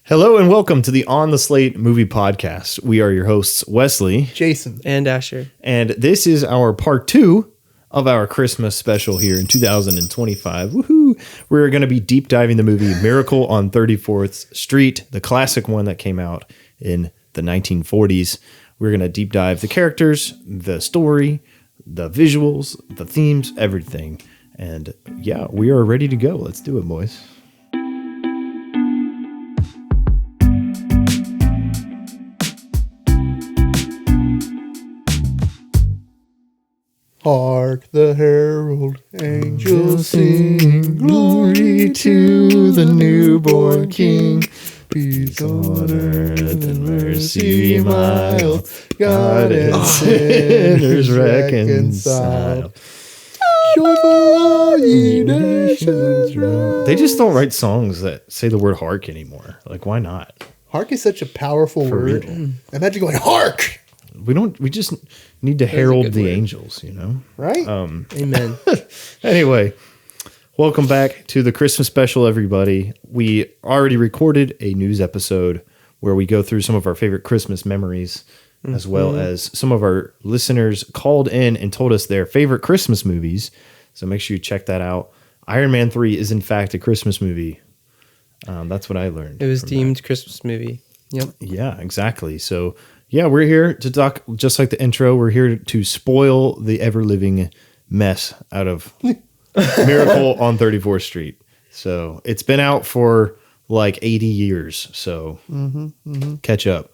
Hello and welcome to the On the Slate movie podcast. We are your hosts, Wesley, Jason, and Asher. And this is our part 2 of our Christmas special here in 2025. Woohoo! We're going to be deep diving the movie Miracle on 34th Street, the classic one that came out in the 1940s. We're going to deep dive the characters, the story, the visuals, the themes, everything. And yeah, we are ready to go. Let's do it, boys. Hark the herald angels sing, glory to the newborn King. peace On earth and mercy mild, God and sinners reconcile. Joyful all ye nations rise. They just don't write songs that say the word hark anymore. Like, why not? Hark is such a powerful word. real. Imagine going, hark! We just need to herald the angels, you know? Right? Amen. Anyway, welcome back to the Christmas special, everybody. We already recorded a news episode where we go through some of our favorite Christmas memories, as well as some of our listeners called in and told us their favorite Christmas movies. So make sure you check that out. Iron Man 3 is, in fact, a Christmas movie. That's what I learned. It was deemed Christmas movie. Yep. Yeah, exactly. So, yeah, we're here to talk, just like the intro, we're here to spoil the ever-living mess out of Miracle on 34th Street. So it's been out for like 80 years. So catch up.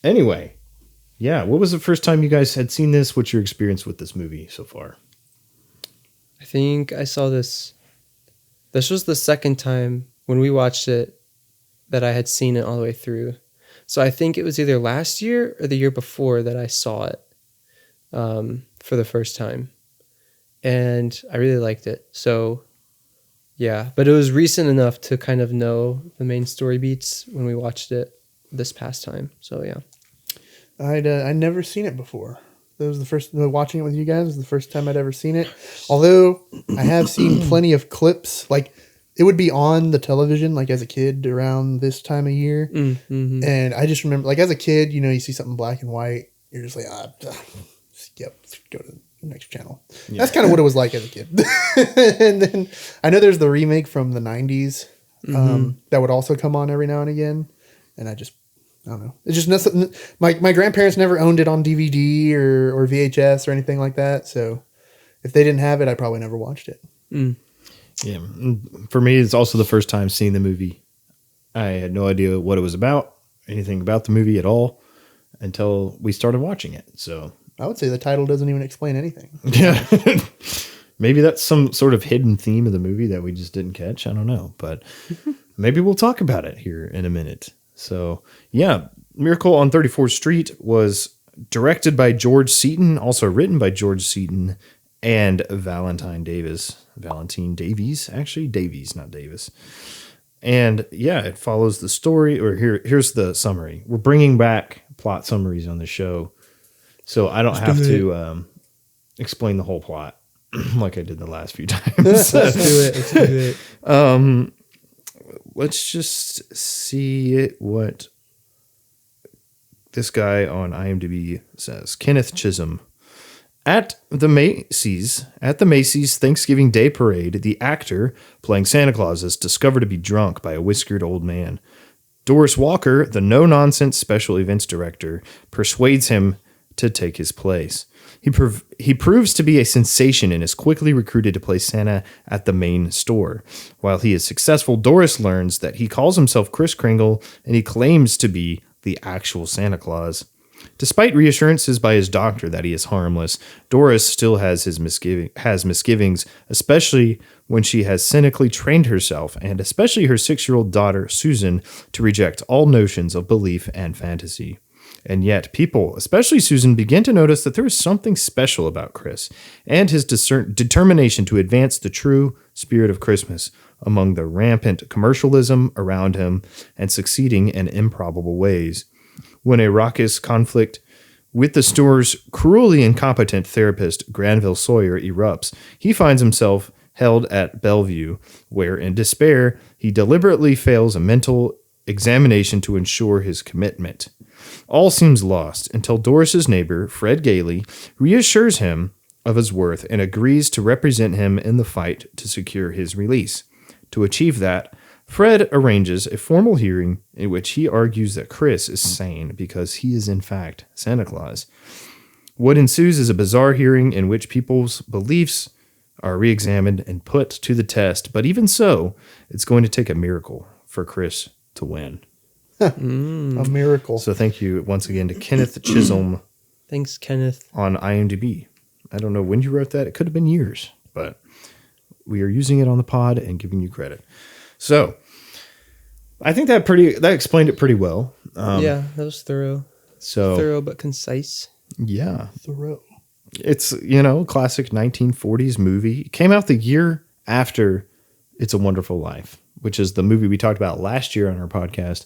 Anyway, yeah, what was the first time you guys had seen this? What's your experience with this movie so far? I think I saw this. This was the second time when we watched it that I had seen it all the way through. So I think it was either last year or the year before that I saw it for the first time. And I really liked it. So, yeah. But it was recent enough to kind of know the main story beats when we watched it this past time. So, yeah. I'd never seen it before. That was the first, watching it with you guys was the first time I'd ever seen it. Although I have seen plenty of clips, like it would be on the television, like as a kid around this time of year. Mm-hmm. And I just remember, like as a kid, you know, you see something black and white, you're just like, yep, go to the next channel. Yeah. That's kind of what it was like as a kid. And then I know there's the remake from the 90s that would also come on every now and again. And I don't know. It's just nothing. My grandparents never owned it on DVD or VHS or anything like that. So if they didn't have it, I probably never watched it. Mm. Yeah. For me, it's also the first time seeing the movie. I had no idea what it was about, anything about the movie at all, until we started watching it. So I would say the title doesn't even explain anything. Yeah. Maybe that's some sort of hidden theme of the movie that we just didn't catch. I don't know. But maybe we'll talk about it here in a minute. So, yeah, Miracle on 34th Street was directed by George Seaton, also written by George Seaton and Valentine Davies, actually Davies, not Davis. And yeah, it follows the story, or here's the summary. We're bringing back plot summaries on the show, so I don't have to explain the whole plot like I did the last few times. Let's do it. Let's just see what this guy on IMDb says. Kenneth Chisholm. At the Macy's Thanksgiving Day Parade, the actor playing Santa Claus is discovered to be drunk by a whiskered old man. Doris Walker, the no-nonsense special events director, persuades him to take his place. He proves to be a sensation and is quickly recruited to play Santa at the main store. While he is successful, Doris learns that he calls himself Kris Kringle and he claims to be the actual Santa Claus. Despite reassurances by his doctor that he is harmless, Doris still has misgivings, especially when she has cynically trained herself and especially her 6-year-old daughter, Susan, to reject all notions of belief and fantasy. And yet, people, especially Susan, begin to notice that there is something special about Kris and his determination to advance the true spirit of Christmas among the rampant commercialism around him and succeeding in improbable ways. When a raucous conflict with the store's cruelly incompetent therapist, Granville Sawyer, erupts, he finds himself held at Bellevue, where in despair, he deliberately fails a mental examination to ensure his commitment. All seems lost until Doris's neighbor, Fred Gailey, reassures him of his worth and agrees to represent him in the fight to secure his release. To achieve that, Fred arranges a formal hearing in which he argues that Chris is sane because he is in fact Santa Claus. What ensues is a bizarre hearing in which people's beliefs are re-examined and put to the test, but even so, it's going to take a miracle for Chris to win. A miracle. So thank you once again to Kenneth Chisholm. Thanks, Kenneth. On IMDb. I don't know when you wrote that. It could have been years, but we are using it on the pod and giving you credit. So I think that explained it pretty well. Yeah, that was thorough. Thorough but concise. Yeah. Thorough. It's, classic 1940s movie. It came out the year after It's a Wonderful Life, which is the movie we talked about last year on our podcast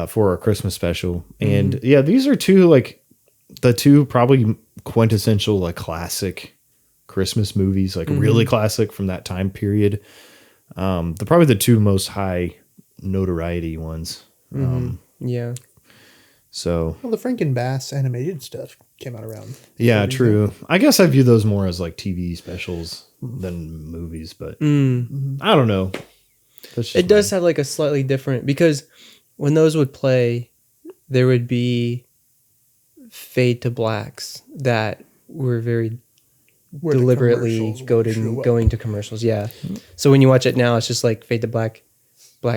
for our Christmas special. And yeah, these are the two probably quintessential classic Christmas movies, really classic from that time period. Probably the two most high notoriety ones. Yeah. So well, the Franken Bass animated stuff came out around. Yeah, true. I guess I view those more as TV specials than movies, but I don't know. It does have a slightly different, because when those would play, there would be fade to blacks that were very deliberately going to commercials. Yeah. So when you watch it now, it's just fade to black,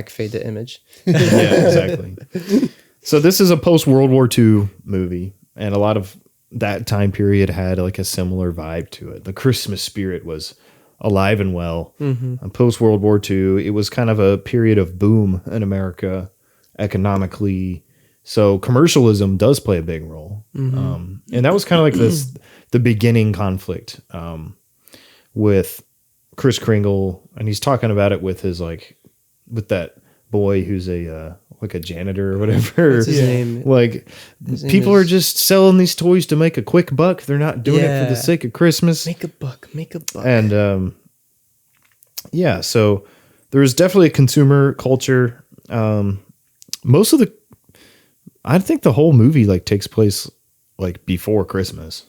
fade to image. Yeah, exactly. So this is a post-World War II movie, and a lot of that time period had a similar vibe to it. The Christmas spirit was alive and well. Post-World War II, it was kind of a period of boom in America economically. So commercialism does play a big role. And that was kind of the beginning conflict with Kris Kringle, and he's talking about it with his with that boy who's a janitor or whatever. What's his name? People are just selling these toys to make a quick buck. They're not doing it for the sake of Christmas. Make a buck. And yeah, so there's definitely a consumer culture. I think the whole movie takes place before Christmas.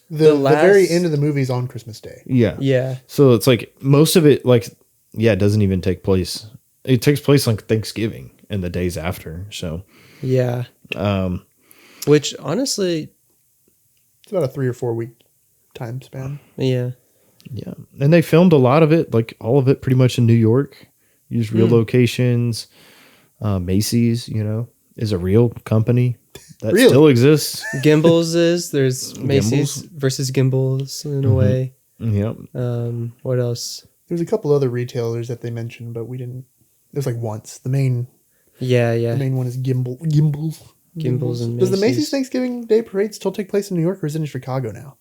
The very end of the movie is on Christmas Day. Yeah. Yeah. So it's most of it it doesn't even take place. It takes place Thanksgiving and the days after. So yeah. Which honestly, it's about a 3 or 4 week time span. Yeah. Yeah. And they filmed a lot of it, all of it pretty much in New York. Used real locations. Macy's, is a real company that still exists. There's Macy's versus Gimbals in a way. Yep. What else? There's a couple other retailers that they mentioned, but we didn't. There's once. The main. Yeah. The main one is Gimbals. Gimbals and Macy's. Does the Macy's Thanksgiving Day Parade still take place in New York, or is it in Chicago now?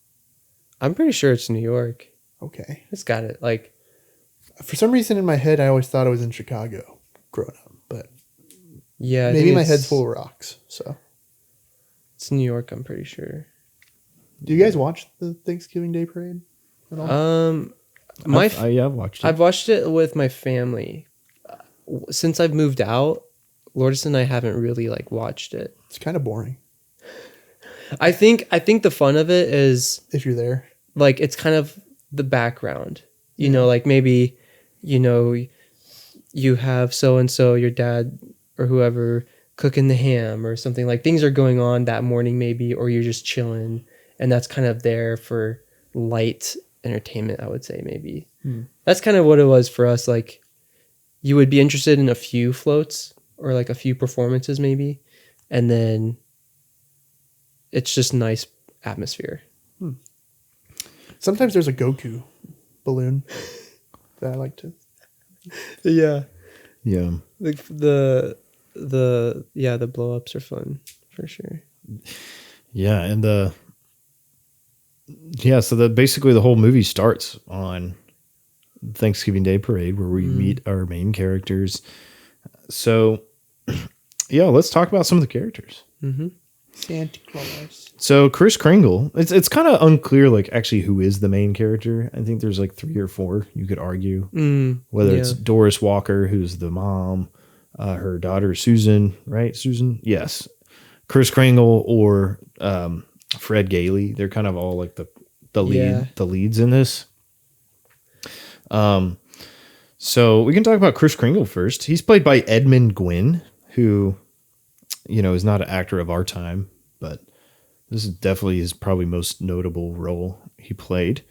I'm pretty sure it's New York. Okay. It's got it. For some reason in my head, I always thought it was in Chicago growing up, but yeah, maybe my head's full of rocks. So it's New York. I'm pretty sure. Do you guys watch the Thanksgiving Day Parade at all? I've watched it. I've watched it with my family. Since I've moved out, Lourdes and I haven't really watched it. It's kind of boring. I think the fun of it is if you're there. It's kind of the background. Maybe you have so and so, your dad or whoever, cooking the ham or something, things are going on that morning maybe, or you're just chilling, and that's kind of there for light entertainment, I would say maybe. That's kind of what it was for us. You would be interested in a few floats or a few performances maybe, and then it's just nice atmosphere. Sometimes there's a Goku balloon that I like to. Yeah. Yeah. The blow ups are fun for sure. Yeah, and so basically the whole movie starts on Thanksgiving Day Parade, where we meet our main characters. So yeah, let's talk about some of the characters. Santa Claus. So Kris Kringle, it's kind of unclear, like actually who is the main character. I think there's like 3 or 4 you could argue, whether it's Doris Walker, who's the mom, her daughter Susan, right? Susan, yes, Kris Kringle or Fred Gailey. They're kind of all like the leads in this. So we can talk about Kris Kringle first. He's played by Edmund Gwynn, who, is not an actor of our time, but this is definitely his probably most notable role he played.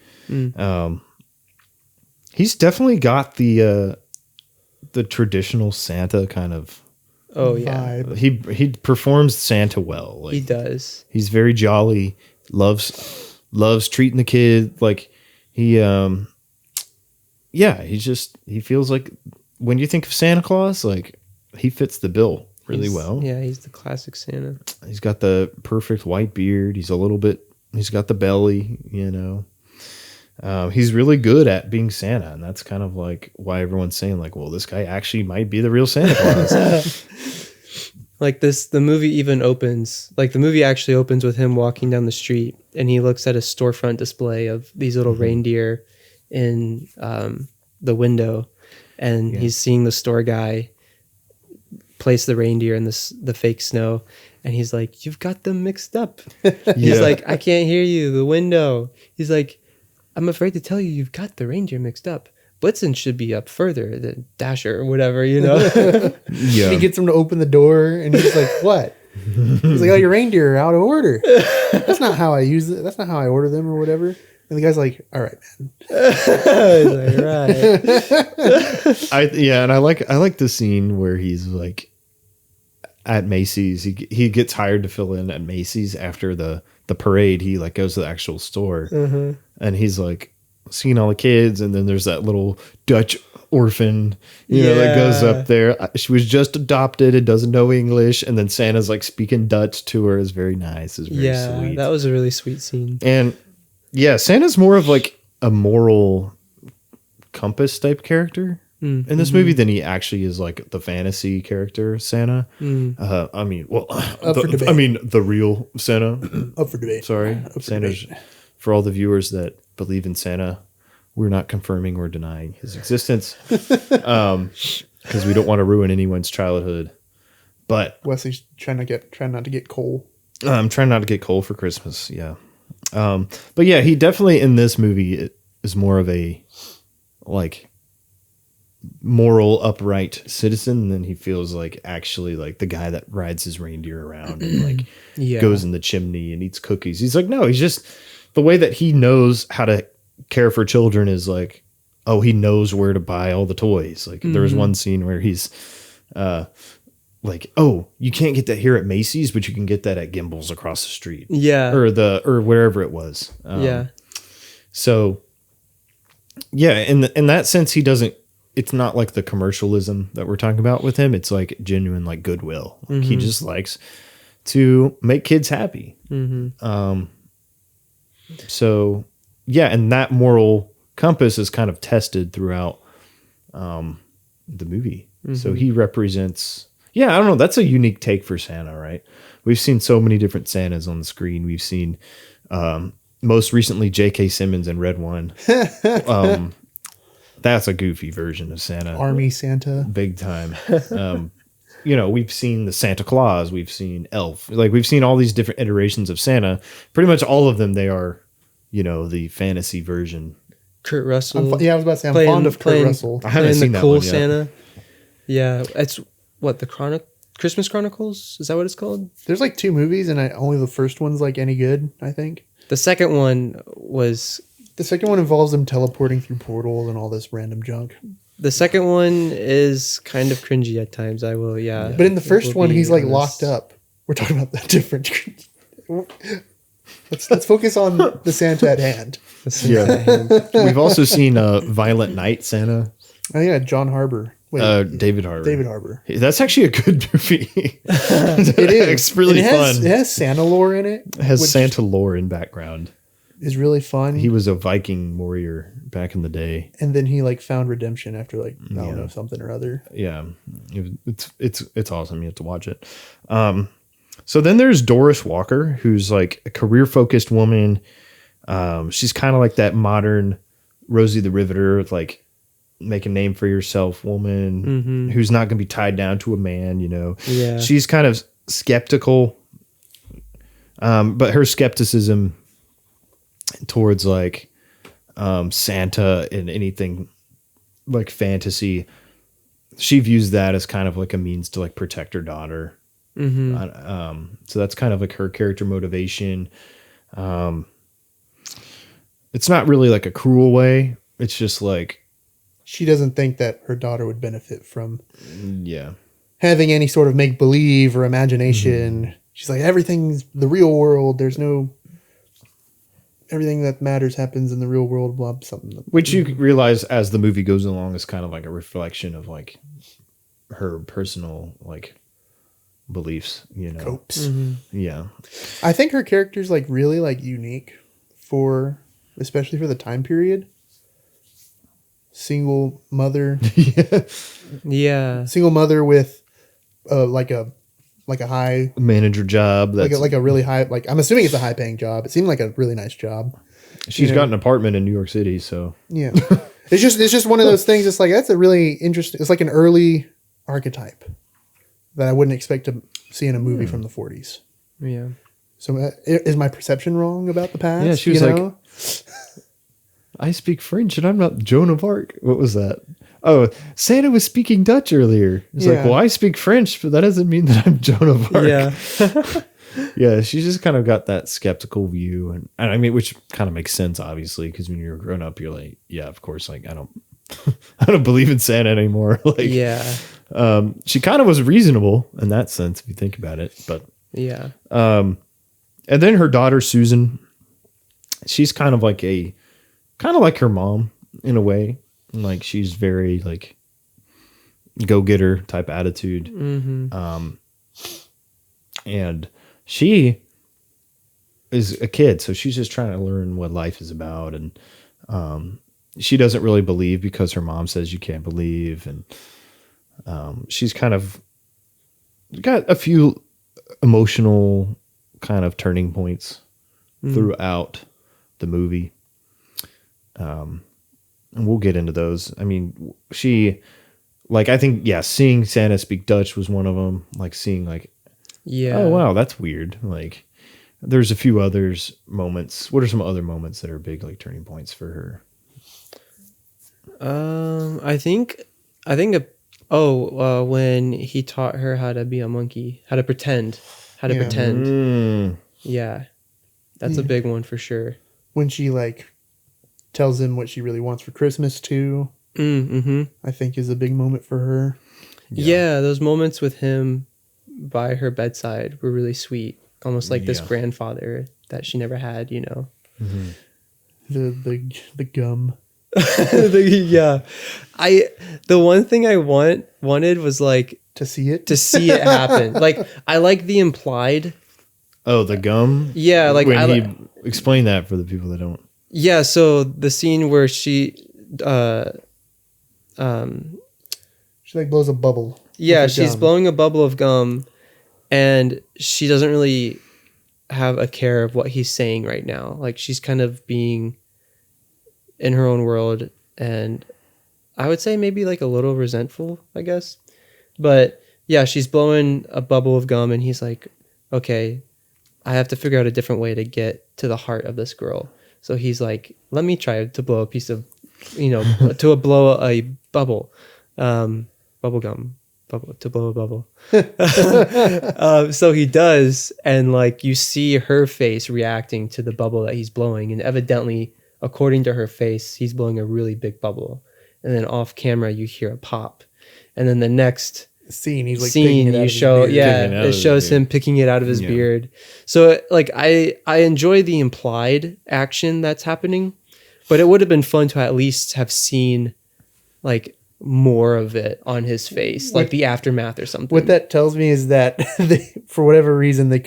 He's definitely got the traditional Santa kind of vibe. He performs Santa well. Like, he does. He's very jolly, loves treating the kid like he he feels like when you think of Santa Claus, like he fits the bill really well. Yeah, he's the classic Santa. He's got the perfect white beard. He's got the belly, He's really good at being Santa, and that's kind of like why everyone's saying like, well, this guy actually might be the real Santa Claus. Like the movie even opens, like the movie actually opens with him walking down the street, and he looks at a storefront display of these little reindeer in the window, and he's seeing the store guy place the reindeer in the fake snow, and he's like, "You've got them mixed up." He's like, "I can't hear you, the window." He's like, "I'm afraid to tell you, you've got the reindeer mixed up. Blitzen should be up further than Dasher or whatever, Yeah. He gets him to open the door, and he's like, "What?" He's like, "Oh, your reindeer are out of order. That's not how I use it. That's not how I order them or whatever." And the guy's like, "All right, man." He's like, right. And I like the scene where he's like at Macy's. He gets hired to fill in at Macy's after the parade. He like goes to the actual store, and he's like seeing all the kids, and then there's that little Dutch orphan, that goes up there. She was just adopted and doesn't know English, and then Santa's like speaking Dutch to her. Is very nice. Is very sweet. That was a really sweet scene. And Santa's more of like a moral compass type character in this movie than he actually is like the fantasy character Santa. The real Santa. Up for debate. Sorry, Santa's for all the viewers that believe in Santa. We're not confirming or denying his existence because we don't want to ruin anyone's childhood. But Wesley's trying not to get coal. I'm trying not to get coal for Christmas. Yeah. But yeah, he definitely in this movie is more of a like moral upright citizen than he feels like actually like the guy that rides his reindeer around and like goes in the chimney and eats cookies. He's like, no, he's just the way that he knows how to care for children is like, oh, he knows where to buy all the toys. Like there was one scene where he's like, oh, you can't get that here at Macy's, but you can get that at Gimbel's across the street. Yeah. Or wherever it was. So yeah, in that sense, it's not like the commercialism that we're talking about with him. It's like genuine, like goodwill. Like he just likes to make kids happy. So yeah. And that moral compass is kind of tested throughout, the movie. So he represents, I don't know. That's a unique take for Santa, right? We've seen so many different Santas on the screen. We've seen, most recently J.K. Simmons in Red One. That's a goofy version of Santa. Army Santa. Big time. We've seen the Santa Claus. We've seen Elf. Like we've seen all these different iterations of Santa. Pretty much all of them, they are, the fantasy version. Kurt Russell. I was about to say, I'm fond of Kurt Russell. I haven't seen the that cool one yet. Santa. Yeah, it's what the Christmas Chronicles. Is that what it's called? There's like 2 movies, and only the first one's like any good. I think the second one was. The second one involves them teleporting through portals and all this random junk. The second one is kind of cringy at times. I will, But in the first one, he's like locked up. We're talking about that different. Let's focus on the Santa at hand. We've also seen Violent Night Santa. Oh yeah, John Harbour. David Harbour. David Harbour. That's actually a good movie. It is. It's really fun. It has Santa lore in it. It has Santa lore in background. Is really fun. He was a Viking warrior back in the day, and then he like found redemption after like I don't know, something or other. Yeah, it's awesome. You have to watch it. So then there's Doris Walker, who's like a career-focused woman. She's kind of like that modern Rosie the Riveter, like make a name for yourself woman who's not going to be tied down to a man, you know. Yeah. She's kind of skeptical, but her skepticism towards like Santa and anything like fantasy, she views that as kind of like a means to like protect her daughter. So that's kind of like her character motivation. It's not really like a cruel way. It's just like She doesn't think that her daughter would benefit from yeah, having any sort of make believe or imagination. She's like, everything's the real world. There's no, everything that matters happens in the real world. Blah, something. which you realize as the movie goes along is kind of like a reflection of like her personal like beliefs, you know. Copes. Yeah. I think her character's like really like unique for, especially for the time period. Single mother, Yeah. single mother with like a high Manager job. That's, like a really high, like I'm assuming it's a high paying job. It seemed like a really nice job. she's got an apartment in New York City, so Yeah. it's just one of those things. It's like, that's a really interesting, it's like an early archetype that I wouldn't expect to see in a movie from the 40s. Yeah. So is my perception wrong about the past? Yeah, she was like, I speak French and I'm not Joan of Arc. What was that? Oh, Santa was speaking Dutch earlier. It's like, Yeah. well, I speak French, but that doesn't mean that I'm Joan of Arc. Yeah. Yeah, she's just kind of got that skeptical view, and I mean, which kind of makes sense, obviously, because when you're grown up, you're like, yeah, of course, like I don't believe in Santa anymore. Like, Yeah. she kind of was reasonable in that sense if you think about it, but Yeah. and then her daughter Susan, she's kind of like her mom in a way, like she's very like go-getter type attitude, and she is a kid, so she's just trying to learn what life is about, and she doesn't really believe because her mom says you can't believe, and she's kind of got a few emotional kind of turning points throughout the movie, and we'll get into those. I mean, she, like, I think, yeah, seeing Santa speak Dutch was one of them, like seeing like, Yeah. oh wow, that's weird. Like, there's a few others moments. What are some other moments that are big like turning points for her? I think when he taught her how to be a monkey, how to pretend. Yeah. That's a big one for sure. when she like tells him what she really wants for Christmas too, I think is a big moment for her. Yeah, those moments with him by her bedside were really sweet. Almost like this grandfather that she never had, you know. The gum. Yeah. The one thing I wanted was like To see it happen. Like, I like the implied. Oh, the gum. Yeah, like when he explained that for the people that don't. Yeah, so the scene where she she like blows a bubble. yeah, with her she's gum. blowing a bubble of gum, and she doesn't really have a care of what he's saying right now. Like, she's kind of being in her own world, and I would say maybe like a little resentful, I guess. But yeah, she's blowing a bubble of gum, and he's like, okay, I have to figure out a different way to get to the heart of this girl. So he's like, let me try to blow a piece of, to blow a bubble, bubble gum, to blow a bubble. So he does. And like, you see her face reacting to the bubble that he's blowing. And evidently, according to her face, he's blowing a really big bubble. And then off camera, you hear a pop. And then the next scene, he's like scene you show, it shows him picking it out of his beard. So like, I enjoy the implied action that's happening, but it would have been fun to at least have seen like more of it on his face, like the aftermath or something. What that tells me is that for whatever reason he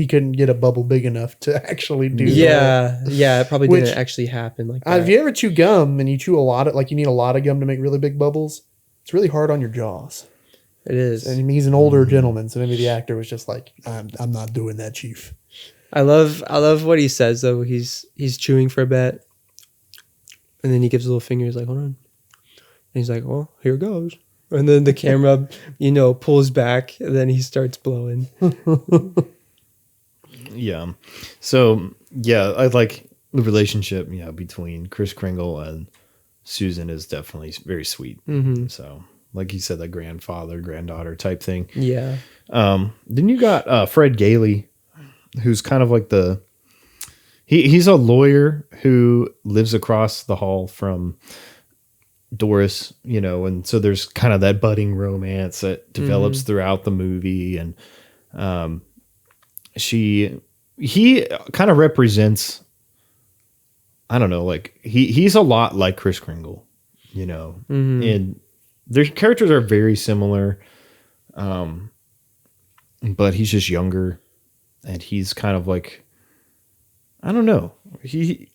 couldn't get a bubble big enough to actually do that. Yeah, it probably didn't actually happen like that. If you ever chew gum and you chew a lot of, like, you need a lot of gum to make really big bubbles, it's really hard on your jaws. It is. And he's an older gentleman, so maybe the actor was just like, I'm not doing that, Chief. I love what he says though. He's chewing for a bit, and then he gives a little finger. He's like, hold on, and he's like, well, here goes. And then the camera, pulls back, and then he starts blowing. Yeah. So I like the relationship, between Kris Kringle and Susan is definitely very sweet. Mm-hmm. So, like you said, the grandfather, granddaughter type thing. Yeah. Then you got Fred Gailey, who's kind of like he's a lawyer who lives across the hall from Doris, and so there's kind of that budding romance that develops throughout the movie. And he kind of represents, I don't know, like he's a lot like Kris Kringle, and their characters are very similar. But he's just younger, and he's kind of like, I don't know. He's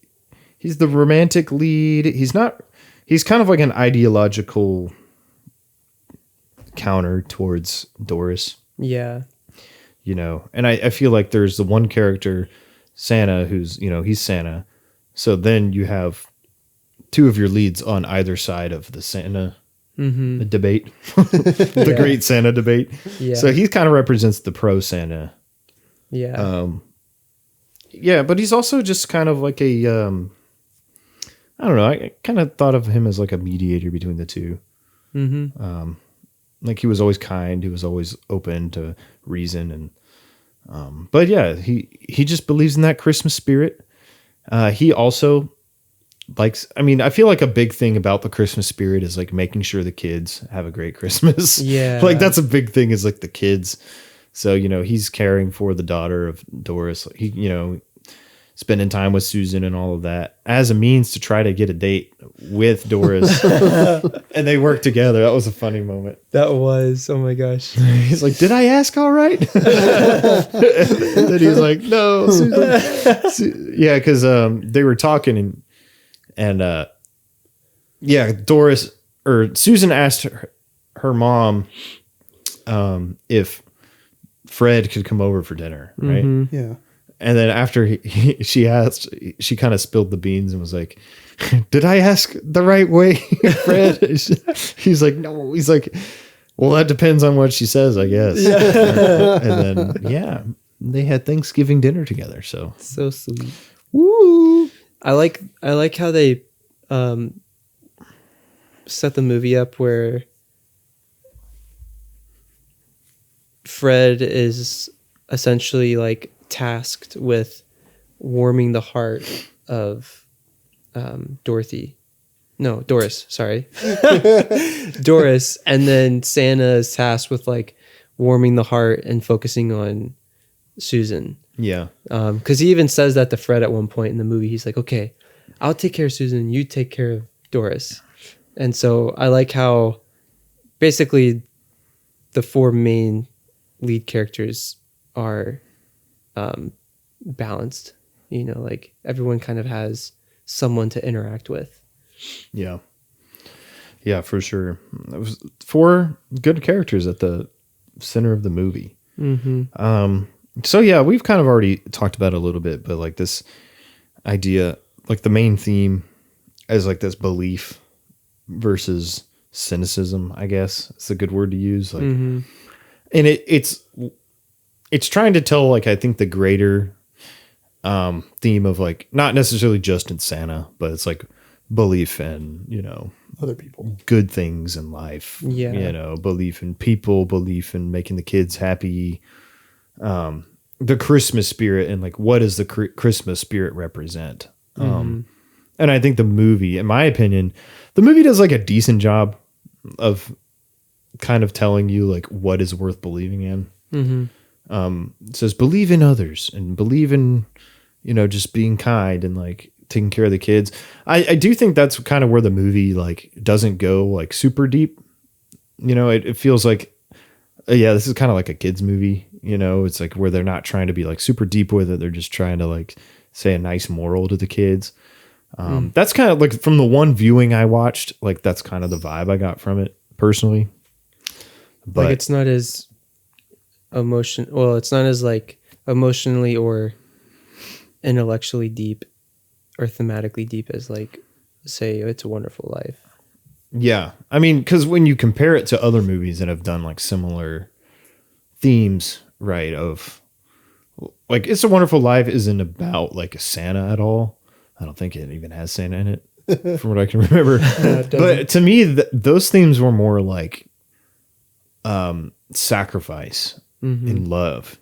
the romantic lead. He's kind of like an ideological counter towards Doris. Yeah. And I feel like there's the one character, Santa, who's, he's Santa. So then you have two of your leads on either side of the Santa debate, the great Santa debate. Yeah. So he kind of represents the pro Santa. Yeah. But he's also just kind of like a, I don't know. I kind of thought of him as like a mediator between the two. Mm-hmm. Like he was always kind. He was always open to reason. And, but yeah, he just believes in that Christmas spirit. He also likes, I feel like a big thing about the Christmas spirit is like making sure the kids have a great Christmas. Yeah. Like that's a big thing, is like the kids. So, he's caring for the daughter of Doris. He, spending time with Susan and all of that as a means to try to get a date with Doris. And they work together. That was a funny moment. That was, oh my gosh. He's like, did I ask all right? And then he's like, no. Susan. Yeah, because they were talking and Doris or Susan asked her mom if Fred could come over for dinner, right? Mm-hmm. Yeah. And then after she asked, she kind of spilled the beans and was like, did I ask the right way, Fred? He's like, no. He's like, well, that depends on what she says, I guess. Yeah. And then, they had Thanksgiving dinner together. So sweet. Woo. I like how they set the movie up where Fred is essentially like tasked with warming the heart of Doris, sorry. Doris, and then Santa is tasked with like warming the heart and focusing on Susan. Yeah. Because he even says that to Fred at one point in the movie. He's like, okay, I'll take care of Susan, you take care of Doris. And so I like how basically the four main lead characters are balanced, like everyone kind of has someone to interact with. Yeah, for sure. It was four good characters at the center of the movie. Mm-hmm. So yeah, we've kind of already talked about it a little bit, but like this idea, like the main theme is like this belief versus cynicism, I guess it's a good word to use. Like, and it's trying to tell, like, I think the greater theme of like, not necessarily just in Santa, but it's like belief in, Other people, good things in life. Yeah. Belief in people, belief in making the kids happy. The Christmas spirit, and like, what does the Christmas spirit represent? And I think the movie, in my opinion, the movie does like a decent job of kind of telling you like what is worth believing in. It says believe in others and believe in, just being kind and like taking care of the kids. I do think that's kind of where the movie like doesn't go like super deep. It feels like, this is kind of like a kid's movie. It's like where they're not trying to be like super deep with it. They're just trying to like say a nice moral to the kids. That's kind of like from the one viewing I watched, like that's kind of the vibe I got from it personally. But like it's not as it's not as like emotionally or intellectually deep or thematically deep as like say It's a Wonderful Life. yeah, I mean, because when you compare it to other movies that have done like similar themes, right? Of like It's a Wonderful Life isn't about like a Santa at all. I don't think it even has Santa in it, from what I can remember. But to me, those themes were more like sacrifice and love.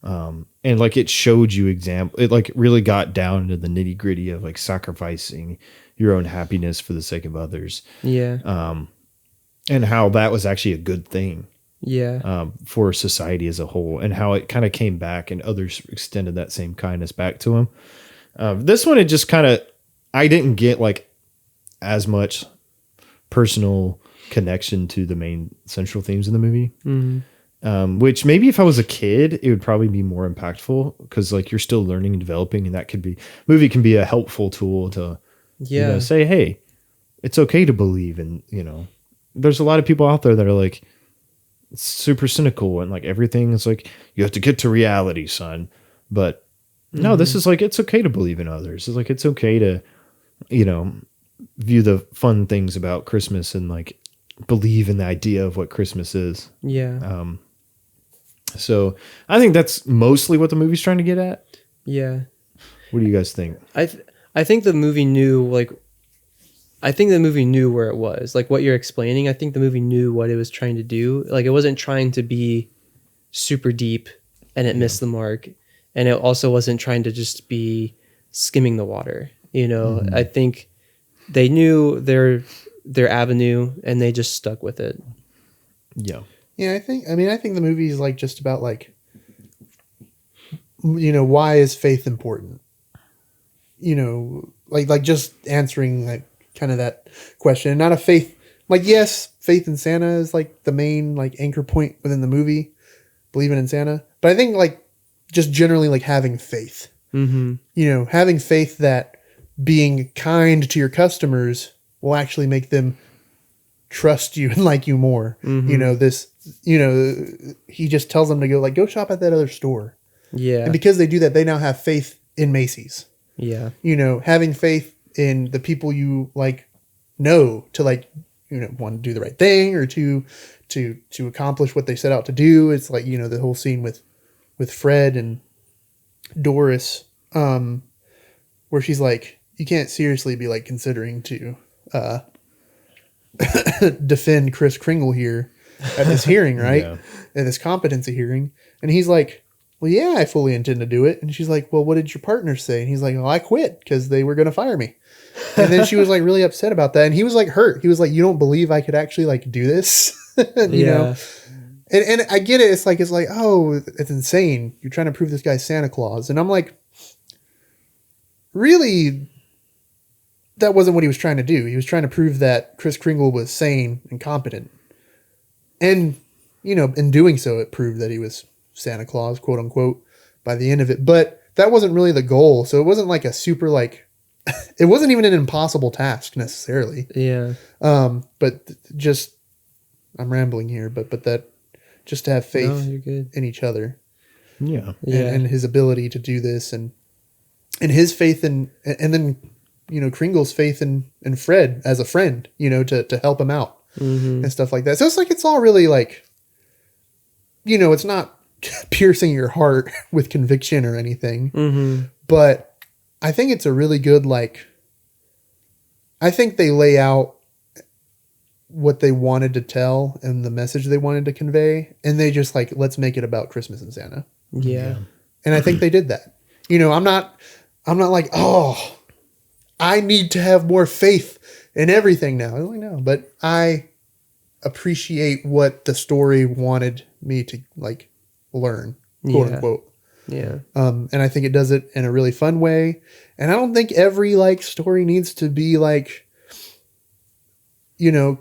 And like it showed you it like really got down into the nitty gritty of like sacrificing your own happiness for the sake of others. Yeah. And how that was actually a good thing. Yeah. For society as a whole, and how it kind of came back and others extended that same kindness back to him. This one, it just kind of, I didn't get like as much personal connection to the main central themes in the movie. Which maybe if I was a kid, it would probably be more impactful because like you're still learning and developing, and that movie can be a helpful tool to say, hey, it's okay to believe. And there's a lot of people out there that are like super cynical and like everything is like, you have to get to reality, son. But no, this is like, it's okay to believe in others. It's like, it's okay to, view the fun things about Christmas and like believe in the idea of what Christmas is. Yeah. So I think that's mostly what the movie's trying to get at. Yeah. What do you guys think? I think the movie knew where it was. Like what you're explaining, I think the movie knew what it was trying to do. Like it wasn't trying to be super deep and it missed the mark. And it also wasn't trying to just be skimming the water. I think they knew their avenue and they just stuck with it. Yeah. Yeah, I think the movie is like just about like, why is faith important? Like just answering like kind of that question. Not a faith, like, yes, faith in Santa is like the main like anchor point within the movie, believing in Santa. But I think like just generally like having faith, having faith that being kind to your customers will actually make them trust you and like you more. He just tells them to go shop at that other store. Yeah. And because they do that, they now have faith in Macy's. Yeah. Having faith in the people you like know to like, want to do the right thing or to accomplish what they set out to do. It's like, the whole scene with Fred and Doris, where she's like, you can't seriously be like considering to defend Kris Kringle here at this hearing, right? Yeah. At this competency hearing. And he's like, well, yeah, I fully intend to do it. And she's like, well, what did your partner say? And he's like, well, I quit because they were going to fire me. And then she was like really upset about that. And he was like hurt. He was like, you don't believe I could actually like do this? you know? And I get it. It's like, oh, it's insane. You're trying to prove this guy's Santa Claus. And I'm like, really, that wasn't what he was trying to do. He was trying to prove that Kris Kringle was sane and competent. And, in doing so, it proved that he was Santa Claus, quote unquote, by the end of it. But that wasn't really the goal. So it wasn't like a super like, it wasn't even an impossible task necessarily. Yeah. But just, I'm rambling here, but that just to have faith in each other. Yeah. And his ability to do this and his faith and then, Kringle's faith in Fred as a friend, to help him out and stuff like that. So it's like, it's all really like, it's not piercing your heart with conviction or anything, but I think it's a really good, like, I think they lay out what they wanted to tell and the message they wanted to convey. And they just like, let's make it about Christmas and Santa. Yeah. And I think they did that. I'm not like, oh, I need to have more faith in everything now. I'm like, no, but I appreciate what the story wanted me to like learn, quote unquote. Yeah. And I think it does it in a really fun way. And I don't think every like story needs to be like,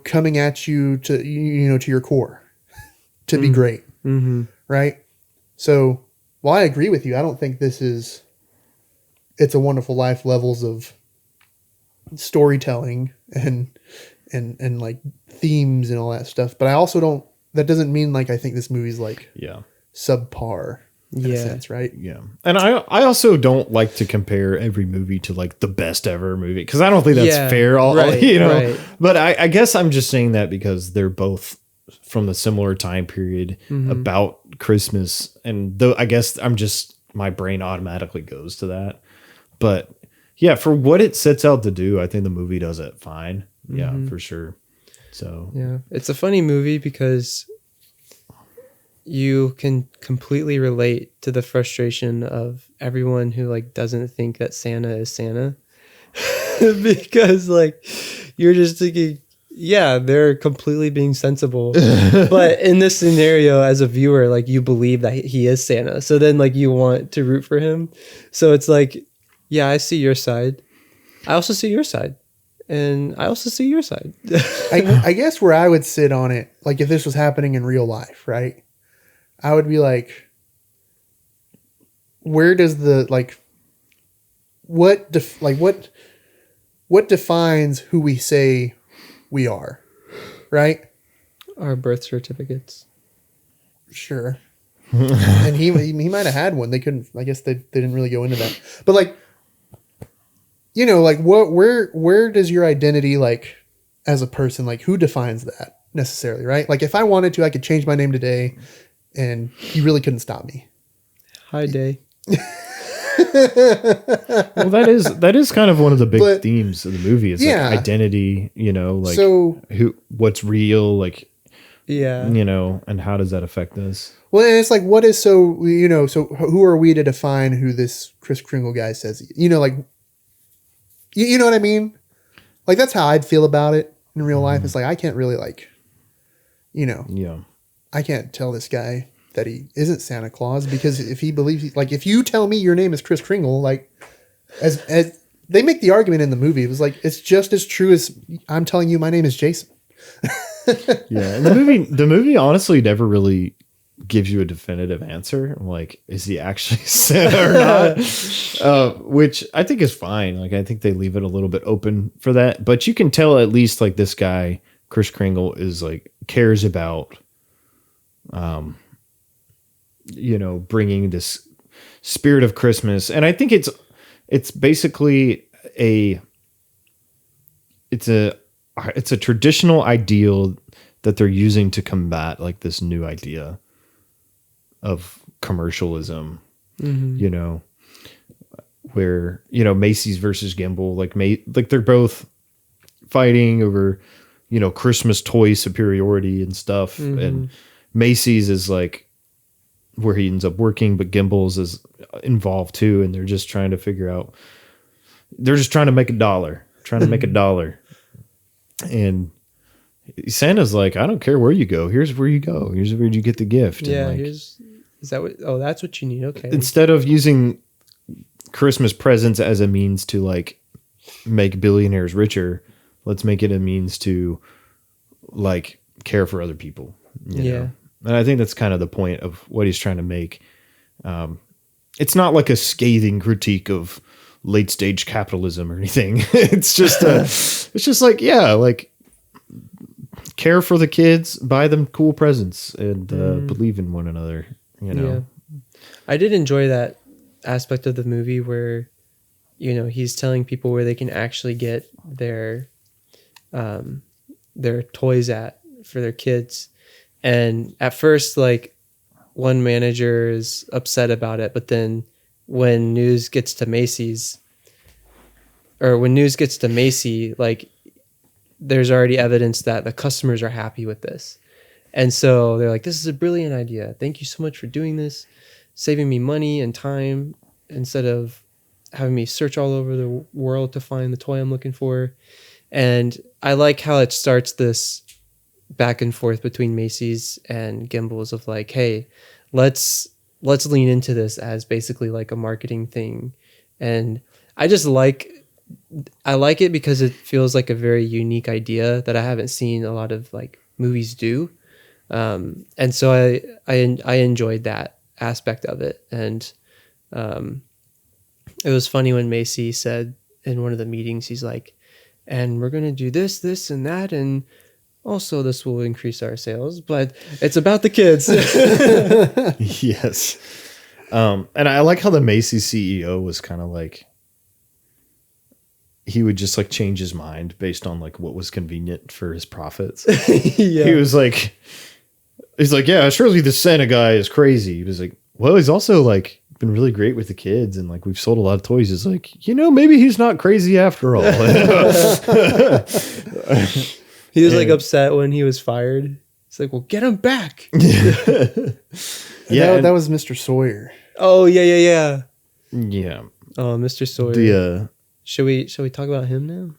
coming at you to, to your core to be great. Right. So while I agree with you, I don't think this is It's a Wonderful Life levels of storytelling and like themes and all that stuff. But I also don't that doesn't mean like I think this movie's like Yeah. subpar in a sense, right? Yeah. And I also don't like to compare every movie to like the best ever movie because I don't think that's Yeah, fair. right, You know, right. but I guess I'm just saying that because they're both from a similar time period about Christmas. And though I guess my brain automatically goes to that. But yeah, for what it sets out to do, I think the movie does it fine. Yeah, for sure. So Yeah, it's a funny movie because you can completely relate to the frustration of everyone who like doesn't think that Santa is Santa because like you're just thinking, yeah, they're completely being sensible, but in this scenario, as a viewer, like you believe that he is Santa, so then like you want to root for him. So it's like, yeah, I see your side. I also see your side. And I also see your side. I guess where I would sit on it, like if this was happening in real life, right? I would be like, where does the like, what defines who we say we are, right? Our birth certificates. Sure. And he might have had one. They couldn't. I guess they didn't really go into that. But like, you know, like where does your identity like as a person, like who defines that necessarily, right? Like if I wanted to, I could change my name today, and you really couldn't stop me. Hi, Day. well, that is kind of one of the big themes of the movie. It's yeah. like identity, you know, like so, what's real, like, yeah, you know, and how does that affect us? Well, and it's like, what is so, you know, so who are we to define who this Kris Kringle guy says, you know, like, you know what I mean? Like, that's how I'd feel about it in real life. It's like, I can't really like, you know, Yeah. I can't tell this guy that he isn't Santa Claus because if he believes, like, if you tell me your name is Kris Kringle, like, as they make the argument in the movie, it was like, it's just as true as I'm telling you my name is Jason. Yeah. And the movie honestly never really gives you a definitive answer. Like, is he actually Santa or not? Which I think is fine. Like, I think they leave it a little bit open for that, but you can tell at least like this guy, Kris Kringle, is like cares about, you know, bringing this spirit of Christmas. And I think it's basically it's a traditional ideal that they're using to combat like this new idea of commercialism, you know, where, you know, Macy's versus Gimbal, like they're both fighting over, you know, Christmas toy superiority and stuff. And Macy's is like where he ends up working, but Gimbals is involved too. And they're just trying to figure out, they're just trying to make a dollar. And Santa's like, I don't care where you go. Here's where you go. Here's where you get the gift. Yeah. And like, That's what you need. Okay. instead of using Christmas presents as a means to like make billionaires richer, let's make it a means to like care for other people. You know? And I think that's kind of the point of what he's trying to make. It's not like a scathing critique of late stage capitalism or anything. It's just like, yeah, like care for the kids, buy them cool presents, and believe in one another. You know, I did enjoy that aspect of the movie where, you know, he's telling people where they can actually get their toys at for their kids. And at first, like, one manager is upset about it, but then when news gets to Macy, like, there's already evidence that the customers are happy with this. And so they're like, this is a brilliant idea. Thank you so much for doing this, saving me money and time instead of having me search all over the world to find the toy I'm looking for. And I like how it starts this back and forth between Macy's and Gimbals of like, hey, let's lean into this as basically like a marketing thing. And I like it because it feels like a very unique idea that I haven't seen a lot of like movies do. And so I enjoyed that aspect of it. And it was funny when Macy said in one of the meetings, he's like, and we're going to do this, and that. And Also, this will increase our sales, but it's about the kids. Yes. And I like how the Macy's CEO was kind of like, he would just like change his mind based on like what was convenient for his profits. Yeah. He's like, yeah, surely the Santa guy is crazy. He was like, well, he's also like been really great with the kids and like we've sold a lot of toys. He's like, maybe he's not crazy after all. He was like upset when he was fired. He's like, well, get him back. Yeah, that was Mr. Sawyer. Oh, yeah. Yeah. Oh, Mr. Sawyer. The Should we talk about him now?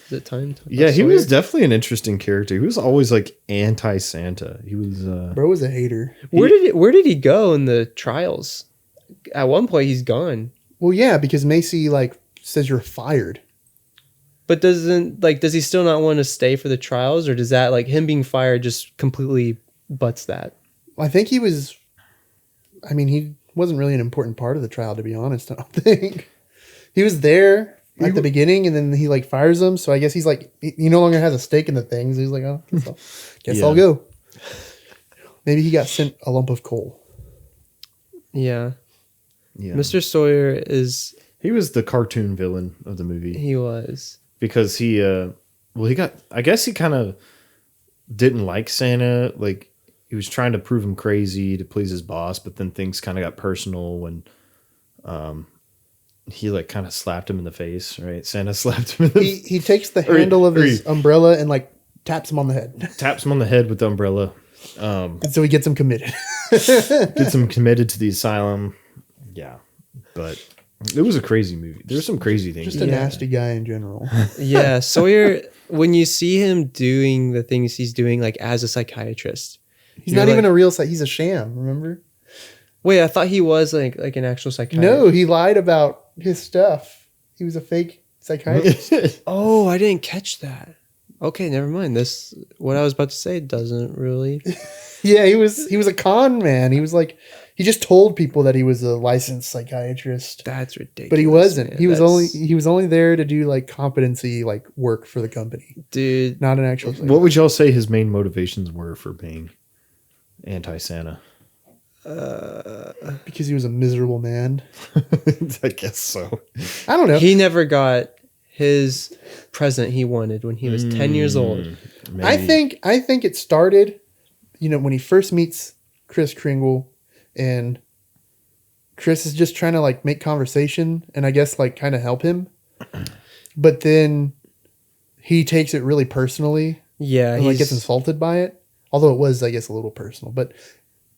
Is it time to talk yeah, about he Sawyer? was definitely an interesting character. He was always like anti-Santa. He was Bro was a hater. Where did he go in the trials? At one point he's gone. Well, yeah, because Macy like says you're fired. But does he still not want to stay for the trials, or does that like him being fired just completely butts that? I think he was. I mean, he wasn't really an important part of the trial, to be honest. I don't think he was there at the beginning, and then he like fires him. So I guess he's like he no longer has a stake in the things. He's like, oh, guess I'll go. Maybe he got sent a lump of coal. Yeah. yeah. Mr. Sawyer He was the cartoon villain of the movie. He was. Because I guess he kind of didn't like Santa. Like he was trying to prove him crazy to please his boss, but then things kind of got personal when he like kind of slapped him in the face, right? Santa slapped him in the He takes the handle of his umbrella and like taps him on the head. Taps him on the head with the umbrella. And so he gets him committed. Gets him committed to the asylum. Yeah. But it was a crazy movie. There's some crazy things. Just a nasty guy in general. Yeah, Sawyer, when you see him doing the things he's doing like as a psychiatrist. He's not even a real he's a sham, remember? Wait, I thought he was like an actual psychiatrist. No, he lied about his stuff. He was a fake psychiatrist. Oh, I didn't catch that. Okay, never mind. What I was about to say doesn't really. Yeah, he was a con man. He was like he just told people that he was a licensed psychiatrist. That's ridiculous. But he wasn't. Man. He was only there to do like competency like work for the company. Dude, not an actual What would y'all say his main motivations were for being anti-Santa? Because he was a miserable man. I guess so. I don't know. He never got his present he wanted when he was 10 years old. Maybe. I think it started, when he first meets Kris Kringle and Chris is just trying to like make conversation and I guess like kind of help him. But then he takes it really personally. Yeah. And like gets insulted by it. Although it was, I guess, a little personal. But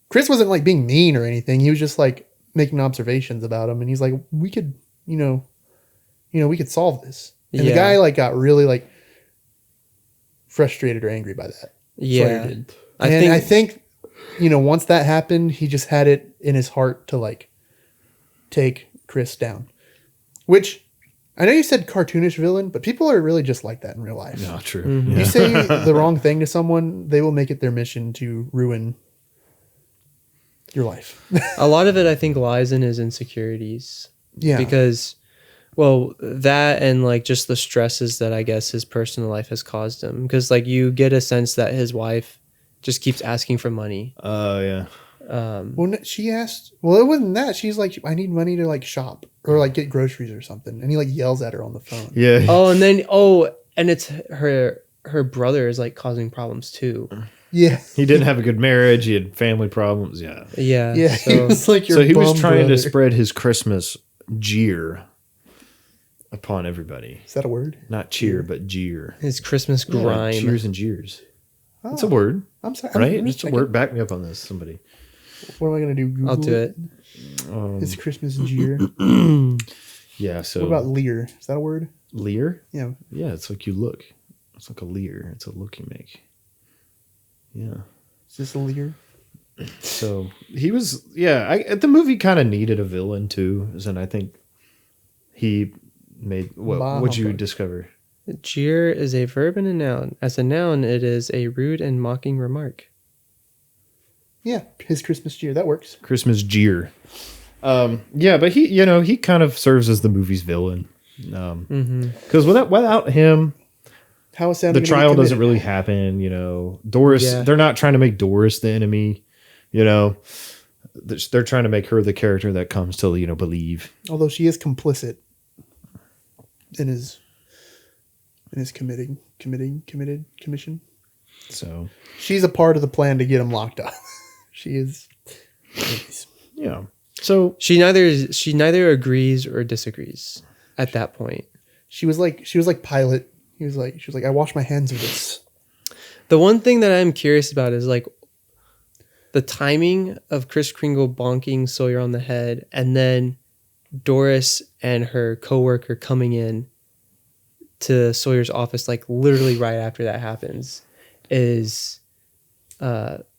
Chris wasn't like being mean or anything. He was just like making observations about him. And he's like, we could, we could solve this. And the guy like got really like frustrated or angry by that. Yeah. I think, once that happened, he just had it in his heart to like take Chris down. Which I know you said cartoonish villain, but people are really just like that in real life. No, true. Mm-hmm. Yeah. You say the wrong thing to someone, they will make it their mission to ruin your life. A lot of it, I think, lies in his insecurities. Yeah. Because, well, that and like just the stresses that I guess his personal life has caused him. Because like you get a sense that his wife just keeps asking for money. Oh, yeah. Well, she asked, well, it wasn't that. She's like, I need money to like shop or like get groceries or something. And he like yells at her on the phone. Yeah. And it's her brother is like causing problems too. Yeah. He didn't have a good marriage. He had family problems. Yeah. Yeah. Yeah. He was like your So he was bum trying brother. to spread his Christmas jeer upon everybody. Is that a word? Not cheer, but jeer. His Christmas Yeah, grime. cheers and jeers. Oh, It's a word, I'm sorry. right? I'm It's a checking. word. Back me up on this, somebody. What am I going to do? Google I'll do it. It's Christmas jeer. Yeah. So What about leer? Is that a word? leer? Yeah. Yeah, it's like you look. It's like a leer. It's a look you make. Yeah. Is this a leer? So he was. Yeah. The movie kind of needed a villain too, and I think he made. What would you humbug. discover? Jeer is a verb and a noun. As a noun, it is a rude and mocking remark. Yeah. His Christmas jeer. That works. Christmas jeer. Yeah, but he kind of serves as the movie's villain. Because without him, how is Santa the gonna be trial doesn't committed? really happen. You know, Doris. Yeah. They're not trying to make Doris the enemy. You know, they're trying to make her the character that comes to believe. Although she is complicit in his commission. So She's a part of the plan to get him locked up. She is. yeah. So She neither agrees or disagrees at that point. She was like Pilate. She was like, I wash my hands of this. The one thing that I'm curious about is like the timing of Kris Kringle bonking Sawyer on the head, and then Doris and her coworker coming in to Sawyer's office, like literally right after that happens, is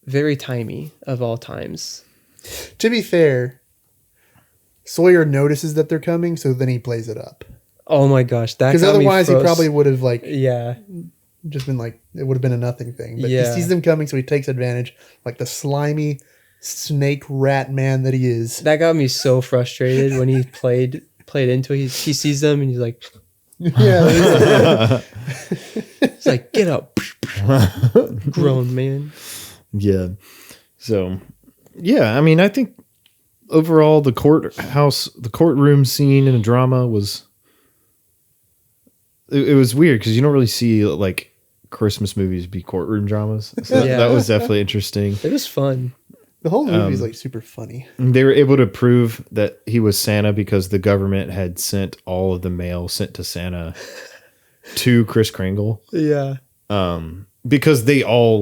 very timey of all times. To be fair, Sawyer notices that they're coming, so then he plays it up. Oh my gosh, that Because got me otherwise he froze. probably would have like Yeah. just been like, it would have been a nothing thing. But Yeah. he sees them coming, so he takes advantage, like the slimy snake rat man that he is. That got me so frustrated when he played into it. He sees them and he's like, Yeah, it's like, get up. Grown man. yeah. So yeah, I mean, I think overall the courtroom scene in a drama was. It was weird because you don't really see like Christmas movies be courtroom dramas. So Yeah. that was definitely interesting. It was fun. the whole movie is like super funny. They were able to prove that he was Santa because the government had sent all of the mail sent to Santa to Kris Kringle. Yeah. Because they all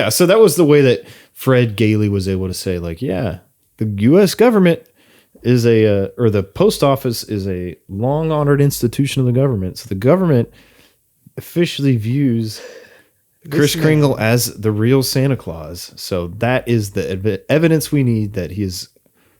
so that was the way that Fred Gailey was able to say the U.S. government is or the post office is a long honored institution of the government. So the government officially views Kris Kringle as the real Santa Claus. So that is the evidence we need that he is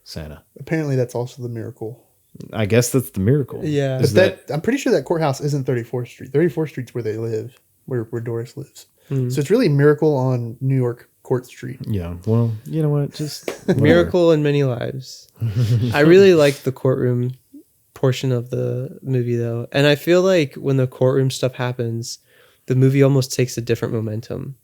Santa. Apparently, that's also the miracle. I guess that's the miracle. Yeah. Is But I'm pretty sure that courthouse isn't 34th Street. 34th Street's where they live, where Doris lives. So it's really Miracle on New York Court Street. yeah. Well, you know what? Just whatever. Miracle in many lives. I really like the courtroom portion of the movie though. And I feel like when the courtroom stuff happens, the movie almost takes a different momentum.